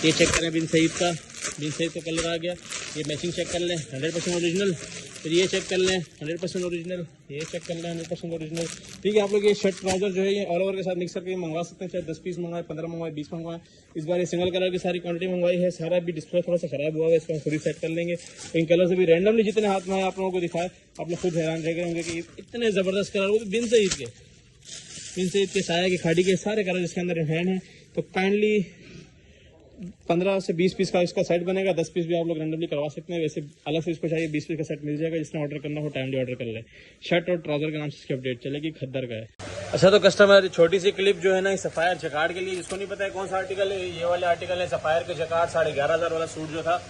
ये चेक करें बिन सईद का कलर आ गया। ये मैचिंग चेक कर लें, 100% ओरिजिनल। फिर ये चेक कर लें 100% ओरिजिनल, ये चेक कर लें 100% ओरिजिनल। ठीक है, आप लोग ये शर्ट ट्राउजर जो है ये ऑल ओवर के साथ मिक्स करके मंगवा सकते हैं, चाहे 10 पीस मंगवाए, 15 मंगवाए, 20 मंगवाए। इस बार ये सिंगल कलर की सारी क्वांटिटी मंगवाई है। सारा भी डिस्प्ले थोड़ा सा खराब हुआ है, इसको हम खुद ही सेट कर लेंगे। इन कलर से भी रैंडमली जितने हाथ में आप लोगों को दिखाए, आप लोग खुद हैरान रह गए होंगे कि इतने ज़बरदस्त कलर, वो भी बिन सईद के साया के खाड़ी के सारे कलर इसके अंदर इन हैंड हैं। तो काइंडली 15 से 20 पीस का इसका सेट बनेगा, 10 पीस भी आप लोग रैंडमली करवा सकते हैं। वैसे अलग से इसको चाहिए 20 पीस का सेट मिल जाएगा। जिसने ऑर्डर करना हो टाइमली ऑर्डर कर ले। शर्ट और ट्राउजर के नाम से इसकी अपडेट चलेगी, खद्दर का है। अच्छा, तो कस्टमर छोटी सी क्लिप जो है ना सफायर जकार्ड के लिए, जिसको नहीं पता है कौन सा आर्टिकल है, ये वाले आर्टिकल है सफायर के जकार्ड 11,500 वाला सूट जो था,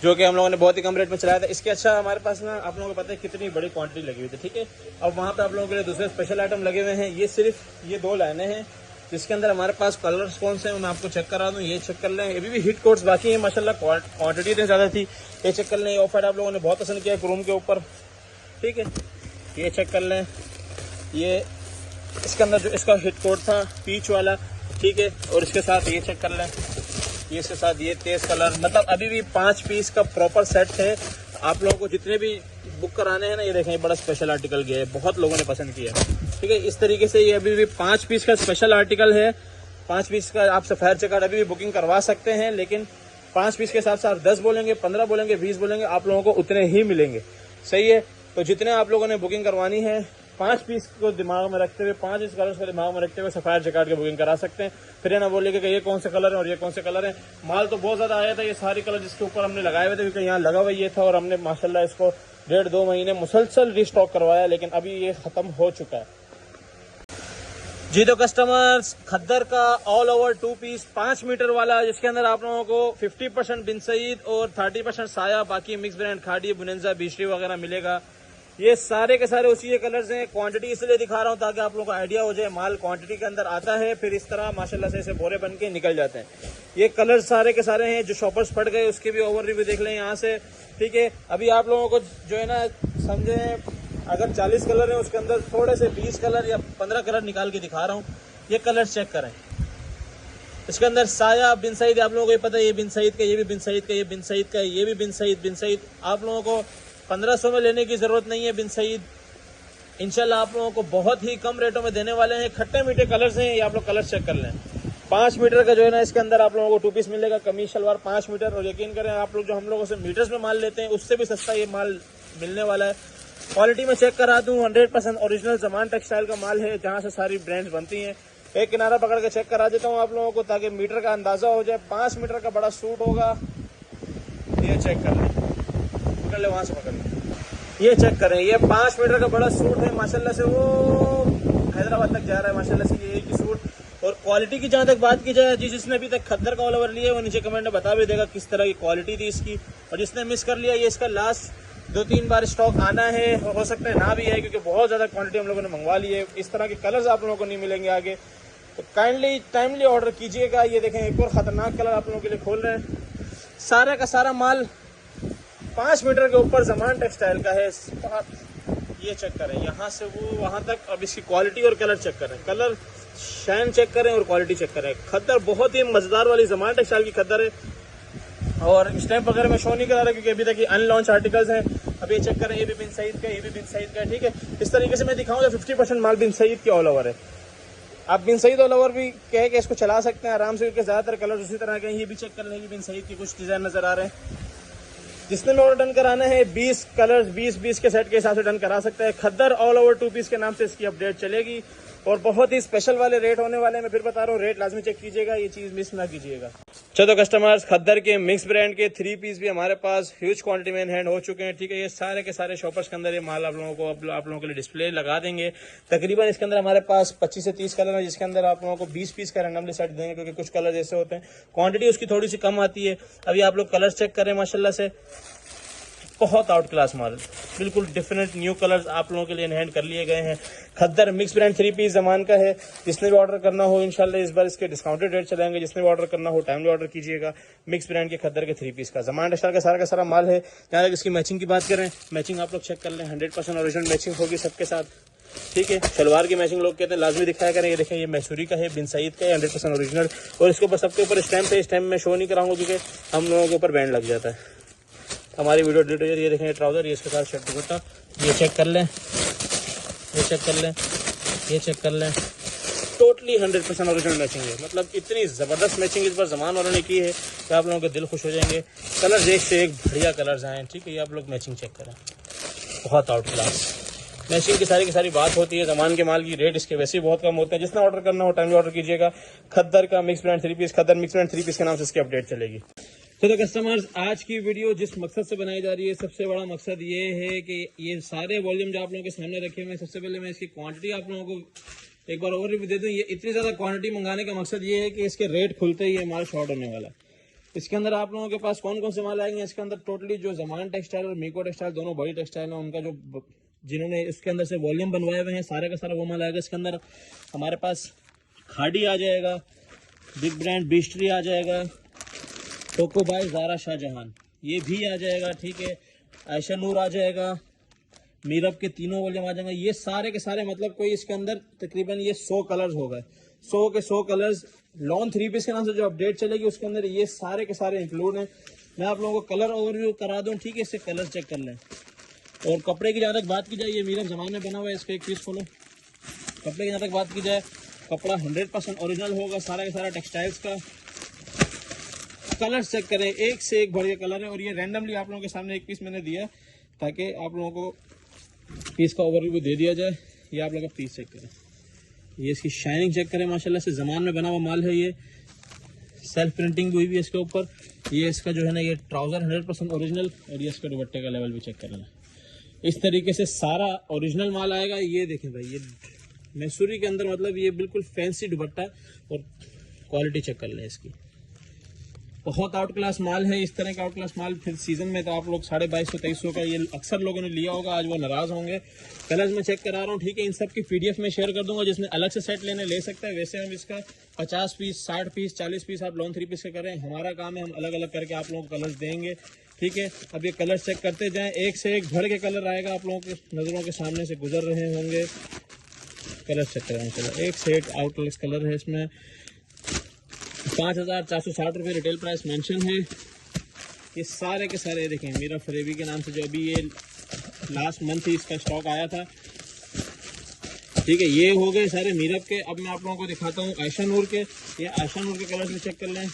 जो कि हम लोगों ने बहुत ही कम रेट में चलाया था। इसके अच्छा हमारे पास ना आप लोगों को पता है कितनी बड़ी क्वांटिटी लगी हुई थी। ठीक है, अब वहाँ पे आप लोगों के लिए दूसरे स्पेशल आइटम लगे हुए हैं। ये सिर्फ ये 2 लाइनें हैं जिसके अंदर हमारे पास कलर्स कौन से हैं मैं आपको चेक करा दूं। ये चेक कर लें, ये भी हिट कोट्स बाकी है माशाल्लाह, क्वांटिटी इतनी ज़्यादा थी। ये चेक कर लें, ये ऑफ वाइट आप लोगों ने बहुत पसंद किया क्रोम के ऊपर। ठीक है, ये चेक कर लें, ये इसके अंदर जो इसका हिट कोट था पीच वाला। ठीक है, और इसके साथ ये चेक कर लें, ये इसके साथ ये तेज कलर, मतलब अभी भी 5 पीस का प्रॉपर सेट है। आप लोगों को जितने भी बुक कराने हैं ना, ये देखें ये बड़ा स्पेशल आर्टिकल गया है, बहुत लोगों ने पसंद किया है। ठीक है, इस तरीके से ये अभी भी 5 पीस का स्पेशल आर्टिकल है। 5 पीस का आप सफायर जकार्ड अभी भी बुकिंग करवा सकते हैं, लेकिन 5 पीस के साथ साथ 10 बोलेंगे, 15 बोलेंगे, 20 बोलेंगे, आप लोगों को उतने ही मिलेंगे। सही है, तो जितने आप लोगों ने बुकिंग करवानी है 5 पीस को दिमाग में रखते हुए, 5 इस कलर को दिमाग में रखते हुए सफायर जकार्ड की बुकिंग करा सकते हैं। फिर ये ना बोलेगा कि ये कौन से कलर है और ये कौन से कलर है। माल तो बहुत ज्यादा आया था, ये सारे कलर जिसके ऊपर हमने लगाए हुए थे, क्योंकि यहाँ लगा हुआ ये था और हमने माशाल्लाह इसको 1.5-2 महीने मुसलसल रिस्टॉक करवाया, लेकिन अभी ये खत्म हो चुका है जी। तो कस्टमर्स, खद्दर का ऑल ओवर 2 पीस 5 मीटर वाला, जिसके अंदर आप लोगों को 50% बिन सईद और 30% साया, बाकी मिक्स ब्रांड खाड़ी, बुनेंजा, बीशरी वगैरह मिलेगा। ये सारे के सारे उसी के कलर्स हैं। क्वांटिटी इसलिए दिखा रहा हूँ ताकि आप लोगों को आइडिया हो जाए, माल क्वांटिटी के अंदर आता है, फिर इस तरह माशाल्लाह से ऐसे बोरे बन के निकल जाते हैं। ये कलर सारे के सारे हैं, जो शॉपर्स फट गए उसके भी ओवर रिव्यू देख लें यहाँ से। ठीक है, अभी आप लोगों को जो है ना समझे, अगर 40 कलर है उसके अंदर थोड़े से 20 कलर या 15 कलर निकाल के दिखा रहा हूँ। ये कलर चेक करें, इसके अंदर साया बिन सईद, आप लोगों को ये पता है ये बिन सईद का, ये भी बिन सईद का, ये बिन सईद का, ये भी बिन सईद। आप लोगों को 1500 में लेने की जरूरत नहीं है बिन सईद। इंशाल्लाह आप लोगों को बहुत ही कम रेटों में देने वाले हैं। खट्टे मीठे कलर्स हैं, ये आप लोग कलर चेक कर लें। 5 मीटर का जो है ना इसके अंदर आप लोगों को 2 पीस मिलेगा, कमीज शलवार 5 मीटर। और यकीन करें आप लोग जो हम लोगों से मीटर्स में माल लेते हैं उससे भी सस्ता ये माल मिलने वाला है। क्वालिटी में चेक करा दूं, 100% ओरिजिनल जमान टेक्सटाइल का माल है, जहां से सारी ब्रांड्स बनती हैं। एक किनारा पकड़ के चेक करा देता हूं आप लोगों को ताकि मीटर का अंदाजा हो जाए। 5 मीटर का बड़ा सूट होगा, ये चेक कर लें, पकड़ ले वहां से पकड़ लें, ये चेक करें, ये 5 मीटर का बड़ा सूट है माशाल्लाह से, वो हैदराबाद तक जा रहा है माशाल्लाह से ये एक ही सूट। और क्वालिटी की जहां तक बात की जाए, जिसने अभी तक खद्दर का ऑल ओवर लिया है वो नीचे कमेंट में बता भी देगा किस तरह की क्वालिटी थी इसकी। और जिसने मिस कर लिया, ये इसका लास्ट 2-3 बार स्टॉक आना है, हो सकता है ना भी है, क्योंकि बहुत ज़्यादा क्वांटिटी हम लोगों ने मंगवा ली है। इस तरह के कलर्स आप लोगों को नहीं मिलेंगे आगे, तो काइंडली टाइमली ऑर्डर कीजिएगा। ये देखें एक और ख़तरनाक कलर आप लोगों के लिए खोल रहे हैं। सारा का सारा माल 5 मीटर के ऊपर जमान टेक्सटाइल का है। ये चेक करें, यहाँ से वो वहाँ तक। अब इसकी क्वालिटी और कलर चेक करें, कलर शाइन चेक करें और क्वालिटी चेक करें। खद्दर बहुत ही मज़ेदार वाली जमान टेक्सटाइल की खद्दर है, और स्टैंप वगैरह में शो नहीं करा रहा क्योंकि अभी तक ये अनलॉन्च आर्टिकल्स हैं। अब ये चेक करें, ये भी बिन सईद का, ये भी बिन सईद का है। ठीक है, इस तरीके से मैं दिखाऊंगा। 50% माल बिन सईद के ऑल ओवर है। आप बिन सईद ऑल ओवर भी कह के इसको चला सकते हैं आराम से, क्योंकि ज़्यादातर कलर उसी तरह के हैं। ये भी चेक कर लेंगे, बिन सईद के कुछ डिज़ाइन नज़र आ रहे हैं। जिसने में ऑर्डर डन कराना है 20 कलर्स 20 के सेट के हिसाब से डन करा सकता है। खद्दर ऑल ओवर 2 पीस के नाम से इसकी अपडेट चलेगी, और बहुत ही स्पेशल वाले रेट होने वाले हैं। मैं फिर बता रहा हूँ, रेट लाजमी चेक कीजिएगा, ये चीज़ मिस ना कीजिएगा। चलो कस्टमर्स, खद्दर के मिक्स ब्रांड के 3 पीस भी हमारे पास ह्यूज क्वांटिटी में हैंड हो चुके हैं। ठीक है, ये सारे के सारे शॉपर्स के अंदर ये माल आप लोगों को आप लोगों के लिए डिस्प्ले लगा देंगे। तकरीबन इसके अंदर हमारे पास 25 से 30 कलर है, जिसके अंदर आप लोगों को 20 पीस का रैंडमली सेट देंगे, क्योंकि कुछ कलर ऐसे होते हैं क्वांटिटी उसकी थोड़ी सी कम आती है। अभी आप लोग कलर चेक करें, माशाल्लाह से बहुत आउट क्लास माल, बिल्कुल डिफरेंट न्यू कलर्स आप लोगों के लिए इनहैंड कर लिए गए हैं। खद्दर मिक्स ब्रांड 3 पीस जमान का है। जिसने भी ऑर्डर करना हो इंशाल्लाह इस बार इसके डिस्काउंटेड रेट चलाएंगे। जिसने भी ऑर्डर करना हो टाइमली ऑर्डर कीजिएगा। मिक्स ब्रांड के खद्दर के 3 पीस का जमान टेक्सटाइल का सारा माल है। जहाँ तक इसकी मैचिंग की बात करें, मैचिंग आप लोग चेक कर लें, 100% ओरिजिनल मैचिंग होगी सबके साथ। ठीक है, शलवार की मैचिंग लोग कहते हैं लाजमी दिखाया करें। ये देखें, ये मैसूरी का है, बिन सईद का है, 100% ओरिजिनल। और इसके ऊपर सबके ऊपर स्टैम्प है, स्टैम्प में शो नहीं कराऊंगा क्योंकि हम लोगों के ऊपर बैंड लग जाता है। हमारी वीडियो डिलीट हो जाए। ये देखें ट्राउज़र, ये इसके साथ शर्ट दुपट्टा, ये चेक कर लें, ये चेक कर लें, ये चेक कर लें। टोटली 100% ओरिजिनल मैचिंग है। मतलब इतनी ज़बरदस्त मैचिंग इस बार ज़मान वालों ने की है कि आप लोगों के दिल खुश हो जाएंगे। कलर्स एक से एक बढ़िया कलर्स आए हैं, ठीक है। ये आप लोग मैचिंग चेक करें, बहुत आउट क्लास मैचिंग की सारी बात होती है। ज़मान के माल की रेट इसके वैसे ही बहुत कम होते हैं। जिसने ऑर्डर करना हो टाइमली ऑर्डर कीजिएगा। खद्दर का मिक्स ब्रांड 3 पीस, खद्दर मिक्स ब्रांड 3 पीस के नाम से इसकी अपडेट चलेगी। तो कस्टमर्स, आज की वीडियो जिस मकसद से बनाई जा रही है, सबसे बड़ा मकसद ये है कि ये सारे वॉल्यूम जो आप लोगों के सामने रखे हुए हैं, सबसे पहले मैं इसकी क्वांटिटी आप लोगों को एक बार ओवरव्यू दे दूं। ये इतनी ज़्यादा क्वांटिटी मंगाने का मकसद ये है कि इसके रेट खुलते ही ये माल शॉर्ट होने वाला है। इसके अंदर आप लोगों के पास कौन कौन से माल आएंगे, इसके अंदर टोटली जो ज़मान टेक्सटाइल और मीको टेक्सटाइल दोनों बड़ी टेक्सटाइल है, उनका जो जिन्होंने इसके अंदर से वॉल्यूम बनवाए हुए हैं, सारे का सारा वो माल आएगा। इसके अंदर हमारे पास खाड़ी आ जाएगा, बिग ब्रांड बिस्ट्री आ जाएगा, टोको बाय ज़ारा शाहजहां ये भी आ जाएगा, ठीक है। आयशा नूर आ जाएगा, मीरब के तीनों वॉल्यूम आ जाएंगे। ये सारे के सारे मतलब कोई इसके अंदर तकरीबन ये 100 कलर्स हो गए। 100 के 100 कलर्स लॉन 3 पीस के नाम से जो अपडेट चलेगी उसके अंदर ये सारे के सारे इंक्लूड हैं। मैं आप लोगों को कलर ओवरव्यू करा दूं, ठीक है। इससे कलर चेक कर लें। और कपड़े की जहाँ तक बात की जाए, ये मीरब ज़मान में बना हुआ है, इसका एक पीस खोलो। कपड़े की जहाँ तक बात की जाए, कपड़ा 100% ओरिजिनल होगा, सारा का सारा टेक्सटाइल्स का। कलर्स चेक करें, एक से एक बढ़िया कलर है। और ये रैंडमली आप लोगों के सामने एक पीस मैंने दिया ताकि आप लोगों को पीस का ओवरव्यू दे दिया जाए। ये आप लोग का पीस चेक करें, ये इसकी शाइनिंग चेक करें, माशाल्लाह से ज़मान में बना हुआ माल है। ये सेल्फ प्रिंटिंग भी हुई भी है इसके ऊपर। ये इसका जो है ना, ये ट्राउज़र 100% ओरिजिनल, और ये इसका दुपट्टे का लेवल भी चेक कर लें। इस तरीके से सारा ओरिजिनल माल आएगा। ये देखें भाई, ये मैसूरी के अंदर मतलब ये बिल्कुल फैंसी दुपट्टा, और क्वालिटी चेक कर लें इसकी, बहुत आउट क्लास माल है। इस तरह का आउट क्लास माल फिर सीजन में तो आप लोग 2200-2300 का ये अक्सर लोगों ने लिया होगा, आज वो नाराज़ होंगे। कलर्स मैं चेक करा रहा हूँ, ठीक है। इन सब की PDF में शेयर कर दूंगा, जिसने अलग से सेट लेने ले सकता है। वैसे हम इसका 50 पीस, 60 पीस, 40 पीस आप लॉन 3 पीस का करें, हमारा काम है हम अलग अलग करके आप लोगों को कलर्स देंगे, ठीक है। अब ये कलर चेक करते जाएं, एक से एक भर के कलर आएगा, आप लोगों के नज़रों के सामने से गुजर रहे होंगे। कलर चेक करें, चलो एक से एक आउटलेस कलर है। इसमें 5460 रुपये रिटेल प्राइस मेंशन है। ये सारे के सारे देखें, मीरा फरेबी के नाम से जो अभी ये लास्ट मंथ ही इसका स्टॉक आया था, ठीक है। ये हो गए सारे मीरब के। अब मैं आप लोगों को दिखाता हूँ आयशा नूर के। ये आयशा नूर के कलर्स भी चेक कर लें।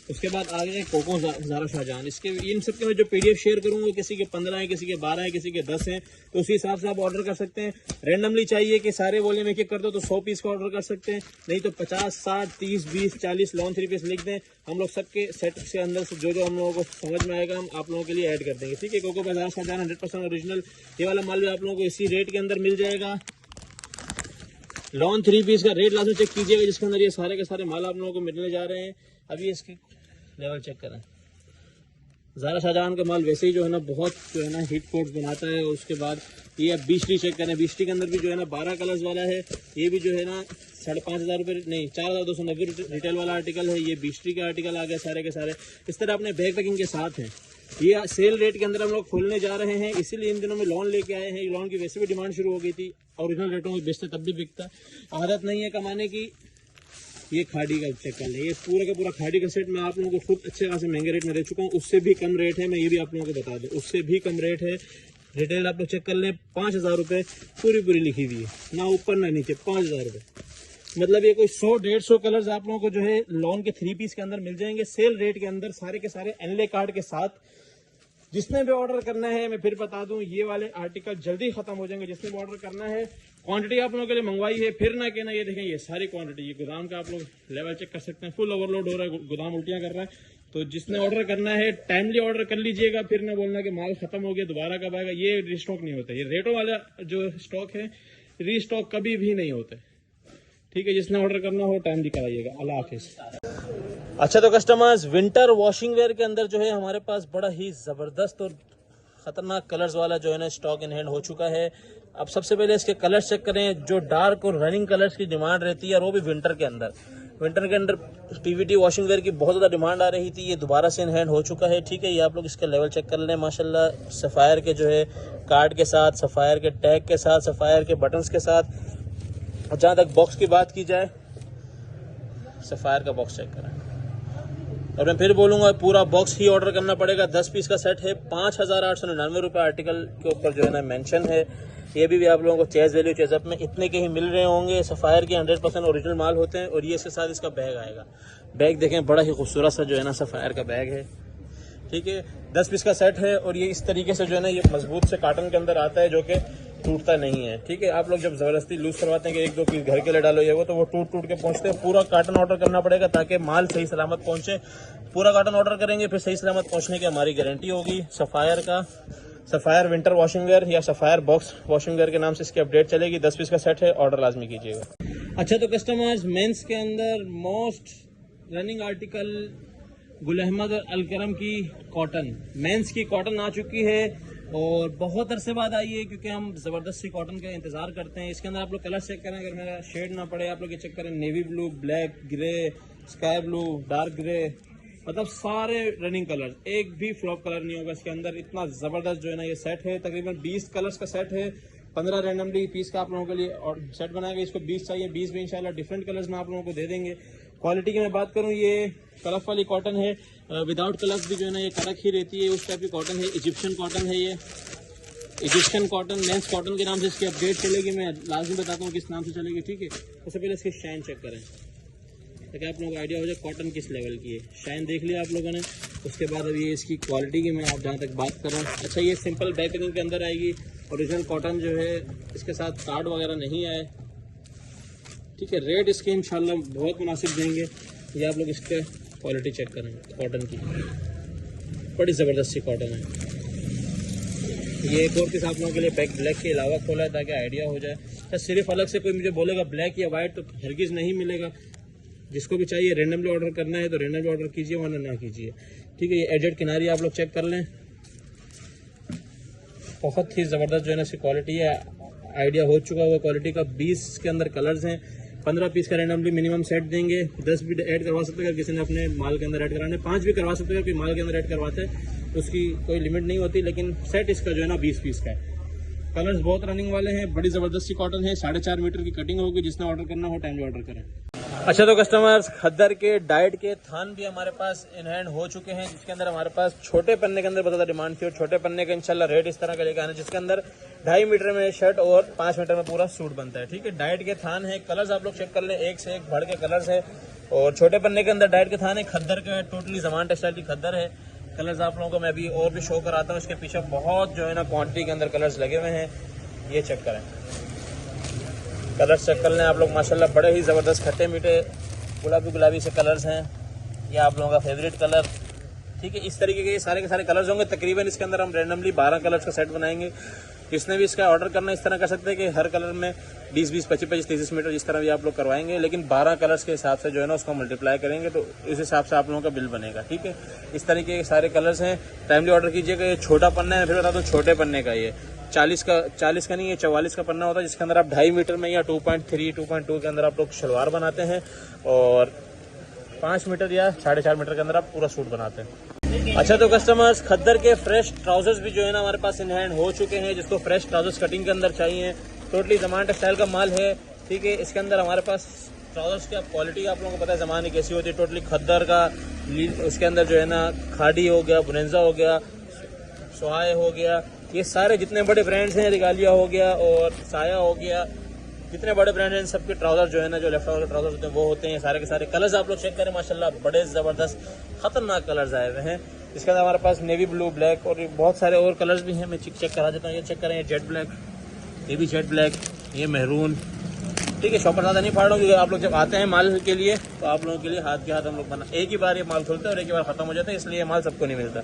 उसके बाद आ गए कोको ज़ारा शाहजहां। इसके इन सब के मैं जो PDF शेयर करूँगा, किसी के 15 हैं, किसी के 12 हैं, किसी के 10 हैं, तो उसी हिसाब से आप ऑर्डर कर सकते हैं। रैंडमली चाहिए कि सारे वॉल्यूम एक एक कर दो तो 100 पीस का ऑर्डर कर सकते हैं, नहीं तो 50, 60, 30, 20, 40 लॉन 3 पीस लिख दें। हम लोग सबके सेट से अंदर से जो हम लोगों को समझ में आएगा हम आप लोगों के लिए ऐड कर देंगे, ठीक है। कोको ज़ारा शाहजहां 100% ओरिजिनल, ये वाला माल भी आप लोगों को इसी रेट के अंदर मिल जाएगा। लॉन 3 पीस का रेट लाजमी चेक कीजिएगा, जिसके अंदर ये सारे के सारे माल आप लोगों को मिलने जा रहे हैं। अभी इसके लेवल चेक करें। ज़ारा शाहजहां का माल वैसे ही जो है ना बहुत जो है ना हिट कोट्स बनाता है। और उसके बाद ये अब बिस्ट्री चेक करें। बिस्ट्री के अंदर भी जो है ना 12 कलर्स वाला है। ये भी जो है ना 5,500 रुपये नहीं 4,290 रिटेल वाला आर्टिकल है। ये बिस्ट्री का आर्टिकल आ गया सारे के सारे। इस तरह अपने बैग पैकिंग के साथ हैं। ये सेल रेट के अंदर हम लोग खोलने जा रहे हैं, इसीलिए इन दिनों में लॉन लेके आए हैं। लॉन की वैसे भी डिमांड शुरू हो गई थी, ओरिजिनल रेटों में बेचते तब भी बिकता। आदत नहीं है कमाने की। ये खाड़ी का चेक कर लें, ये पूरा का पूरा खाड़ी का सेट मैं आप लोगों को खुद अच्छे खासे महंगे रेट में दे चुका हूँ। उससे भी कम रेट है, मैं ये भी आप लोगों को बता दूँ, उससे भी कम रेट है। रिटेल आप लोग चेक कर लें, 5,000 रुपये पूरी लिखी हुई है, ना ऊपर ना नीचे, 5,000 रुपये। मतलब ये कोई 100-150 कलर्स आप लोगों को जो है लॉन के 3 पीस के अंदर मिल जाएंगे, सेल रेट के अंदर, सारे के सारे एनले कार्ड के साथ। जिसने भी ऑर्डर करना है, मैं फिर बता दूं, ये वाले आर्टिकल जल्दी खत्म हो जाएंगे। जिसने भी ऑर्डर करना है, क्वांटिटी आप लोगों के लिए मंगवाई है, फिर ना कहना ये देखें ये सारी क्वांटिटी। ये गोदाम का आप लोग लेवल चेक कर सकते हैं, फुल ओवरलोड हो रहा है, गोदाम उल्टियां कर रहा है। तो जिसने ऑर्डर करना है टाइमली ऑर्डर कर लीजिएगा, फिर ना बोलना कि माल खत्म हो गया दोबारा कब आएगा। ये रीस्टॉक नहीं होता, ये रेटों वाला जो स्टॉक है रीस्टॉक कभी भी नहीं होता, ठीक है। जिसने ऑर्डर करना हो टाइमली कराइएगा। अल्लाह हाफिज़। अच्छा तो कस्टमर्स, विंटर वॉशिंग वेयर के अंदर जो है हमारे पास बड़ा ही ज़बरदस्त और ख़तरनाक कलर्स वाला जो है ना स्टॉक इन हैंड हो चुका है। अब सबसे पहले इसके कलर्स चेक करें। जो डार्क और रनिंग कलर्स की डिमांड रहती है, और वो भी विंटर के अंदर PVT वॉशिंग वेयर की बहुत ज़्यादा डिमांड आ रही थी, ये दोबारा से इन हैंड हो चुका है, ठीक है। ये आप लोग इसका लेवल चेक कर लें। माशाल्लाह सफ़ायर के जो है कार्ड के साथ, सफ़ायर के टैग के साथ, सफ़ायर के बटन्स के साथ। और जहाँ तक बॉक्स की बात की जाए, सफ़ायर का बॉक्स चेक करें, और मैं फिर बोलूँगा पूरा बॉक्स ही ऑर्डर करना पड़ेगा। 10 पीस का सेट है, 5,899 रुपये आर्टिकल के ऊपर जो है ना मेंशन है। ये भी आप लोगों को चेज वैल्यू चेजअप में इतने के ही मिल रहे होंगे। सफ़ायर के 100% ओरिजिनल माल होते हैं। और ये इसके साथ इसका बैग आएगा। बैग देखें, बड़ा ही खूबसूरत सा जो है ना सफ़ायर का बैग है, ठीक है। 10 पीस का सेट है और ये इस तरीके से जो है ना ये मजबूत से काटन के अंदर आता है, जो कि टूटता नहीं है, ठीक है। आप लोग जब ज़बरदस्ती लूज करवाते हैं कि 1-2 पीस घर के लिए डालो ये वो, तो वो टूट के पहुंचते हैं। पूरा काटन ऑर्डर करना पड़ेगा ताकि माल सही सलामत पहुंचे। पूरा काटन ऑर्डर करेंगे फिर सही सलामत पहुंचने की हमारी गारंटी होगी। सफ़ायर विंटर वॉशिंग वेयर या सफ़ायर बॉक्स वॉशिंग वेयर के नाम से इसकी अपडेट चलेगी। 10 पीस का सेट है, ऑर्डर लाजमी कीजिएगा। अच्छा, तो कस्टमर्स, मेंस के अंदर most running article Gul Ahmed और अलकरम की कॉटन, मेंस की कॉटन आ चुकी है और बहुत अरसे बाद आई है, क्योंकि हम ज़बरदस्ती कॉटन का इंतज़ार करते हैं। इसके अंदर आप लोग कलर चेक करें, अगर मेरा शेड ना पड़े आप लोग ये चेक करें, navy blue, black, grey, sky blue, dark grey, मतलब सारे रनिंग कलर, एक भी फ्लॉप कलर नहीं होगा इसके अंदर। इतना ज़बरदस्त जो है ना ये सेट है। तकरीबन 20 कलर्स का सेट है। 15 रैंडमली पीस का आप लोगों के लिए और सेट बनाएगा। इसको 20 चाहिए, 20 भी इंशाल्लाह डिफरेंट कलर्स में आप लोगों को दे देंगे। क्वालिटी की मैं बात करूं, ये कलफ वाली कॉटन है, विदाउट कलफ भी जो है ना ये कड़क ही रहती है, उस टाइप की कॉटन है। इजिप्शियन कॉटन है, ये इजिप्शियन कॉटन, मेंस कॉटन के नाम से इसकी अपडेट चलेगी। मैं लाजमी बताता हूँ किस नाम से चलेगी, ठीक है। उससे पहले इसकी शाइन चेक करें ताकि आप लोगों को आइडिया हो जाए कॉटन किस लेवल की है। शाइन देख लिया आप लोगों ने। उसके बाद अब ये इसकी क्वालिटी की मैं आप जहाँ तक बात कर रहा हूँ, अच्छा ये सिंपल पैकेजिंग के अंदर आएगी। ओरिजिनल कॉटन जो है, इसके साथ कार्ड वगैरह नहीं आए, ठीक है। रेट इसके इंशाल्लाह बहुत मुनासिब देंगे। ये आप लोग इसके क्वालिटी चेक करें कॉटन की, बड़ी ज़बरदस्त सी कॉटन है। ये एक और पीस आप लोगों के लिए ब्लैक के अलावा खोला है ताकि आइडिया हो जाए। तो सिर्फ अलग से कोई मुझे बोलेगा ब्लैक या वाइट तो हरगिज़ नहीं मिलेगा। जिसको भी चाहिए रेंडमली ऑर्डर करना है तो रेंडमली ऑर्डर कीजिए, वरना ना कीजिए, ठीक है। ये एजेड किनारी आप लोग चेक कर लें, बहुत ही ज़बरदस्त जो है ना इसकी क्वालिटी है। आइडिया हो चुका हुआ क्वालिटी का। 20 के अंदर कलर्स हैं। 15 पीस का रेंडमली मिनिमम सेट देंगे। 10 भी ऐड करवा सकते हैं अगर किसी ने अपने माल के अंदर ऐड कराने। 5 भी करवा सकते हैं अगर कोई माल के अंदर ऐड करवाते हैं, उसकी कोई लिमिट नहीं होती। लेकिन सेट इसका जो है ना 20 पीस का है। कलर्स बहुत रनिंग वाले हैं, बड़ी ज़बरदस्त सी कॉटन है। 4.5 मीटर की कटिंग होगी। जिसने ऑर्डर करना हो टाइम ऑर्डर करें। अच्छा, तो कस्टमर्स, खद्दर के डाइट के थान भी हमारे पास इन हैंड हो चुके हैं, जिसके अंदर हमारे पास छोटे पन्ने के अंदर बहुत ज़्यादा डिमांड थी और छोटे पन्ने का इंशाल्लाह रेट इस तरह का लेकर आना, जिसके अंदर 2.5 मीटर में शर्ट और 5 मीटर में पूरा सूट बनता है, ठीक है। डाइट के थान है। कलर्स आप लोग चेक कर लें, एक से एक बढ़ के कलर्स है। और छोटे पन्ने के अंदर डाइट के थान है। खद्दर का है, टोटली ज़मान टेक्सटाइल की खद्दर है। कलर्स आप लोगों को मैं अभी और भी शो कराता हूँ। इसके पीछे बहुत जो है ना क्वान्टिटी के अंदर कलर्स लगे हुए हैं। ये चेक करें, कलर्स चेक कर लें आप लोग। माशाल्लाह बड़े ही ज़बरदस्त खट्टे मीठे गुलाबी से कलर्स हैं। ये आप लोगों का फेवरेट कलर, ठीक है। इस तरीके के सारे कलर्स होंगे। तकरीबन इसके अंदर हम रैंडमली 12 कलर्स का सेट बनाएंगे। जिसने भी इसका ऑर्डर करना इस तरह कर सकते हैं कि हर कलर में 20-20, 25-25, 30 मीटर जिस तरह भी आप लोग करवाएंगे। लेकिन 12 कलर्स के हिसाब से जो है ना उसको मल्टीप्लाई करेंगे तो इस हिसाब से आप लोगों का बिल बनेगा, ठीक है। इस तरीके के सारे कलर्स हैं। टाइमली ऑर्डर कीजिएगा। ये छोटा पन्ना है, फिर बता दूँ छोटे पन्ने का ये 40 का नहीं, ये 44 का पन्ना होता है, जिसके अंदर आप 2.5 मीटर में या 2.3, 2.2 के अंदर आप लोग शलवार बनाते हैं और 5 मीटर या 4.5 मीटर के अंदर आप पूरा सूट बनाते हैं। अच्छा, तो कस्टमर्स, खद्दर के फ्रेश ट्राउजर्स भी जो है ना हमारे पास इन हैंड हो चुके हैं। जिसको फ्रेश ट्राउजर्स कटिंग के अंदर चाहिए, टोटली ज़मान टेक्सटाइल का माल है, ठीक है। इसके अंदर हमारे पास ट्राउजर्स की क्वालिटी आप लोगों को पता है ज़माने कैसी होती है। टोटली खद्दर का, उसके अंदर जो है ना खाड़ी हो गया, बुनेंजा हो गया, सोहाय हो गया, ये सारे जितने बड़े ब्रांड्स हैं, रिगालिया हो गया और साया हो गया, जितने बड़े ब्रांड हैं सबके ट्राउजर जो है ना, जो लेफ्ट वाले ट्राउजर होते हैं वो होते हैं। सारे के सारे कलर्स आप लोग चेक करें, माशाल्लाह बड़े ज़बरदस्त खतरनाक कलर्स आए हुए हैं। इसके अंदर हमारे पास नेवी ब्लू, ब्लैक और बहुत सारे और कलर्स भी हैं। मैं चेक करा देता हूँ। ये चेक करें, ये जेट ब्लैक, ये भी जेट ब्लैक, ये मेहरून, ठीक है। शॉपर ज़्यादा नहीं फाड़ रहा हूँ क्योंकि आप लोग जब आते हैं माल के लिए तो आप लोगों के लिए हाथ के हाथ हम लोग बना, एक ही बार ये माल खोलते हैं और एक ही बार ख़त्म हो जाता है, इसलिए ये माल सबको नहीं मिलता।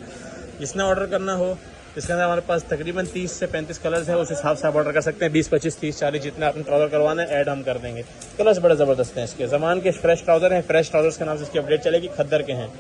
जिसने ऑर्डर करना हो, इसके अंदर हमारे पास तकरीबन 30 से 35 कलर्स हैं। उस हिसाब से आप ऑर्डर कर सकते हैं। 20, 25, 30, 40 जितने आपने ट्राउजर करवाना है ऐड हम कर देंगे। कलर्स बड़े ज़बरदस्त हैं इसके। ज़मान के फ्रेश ट्राउजर हैं, फ्रेश ट्राउजर्स के नाम से इसकी अपडेट चलेगी, खद्दर के हैं।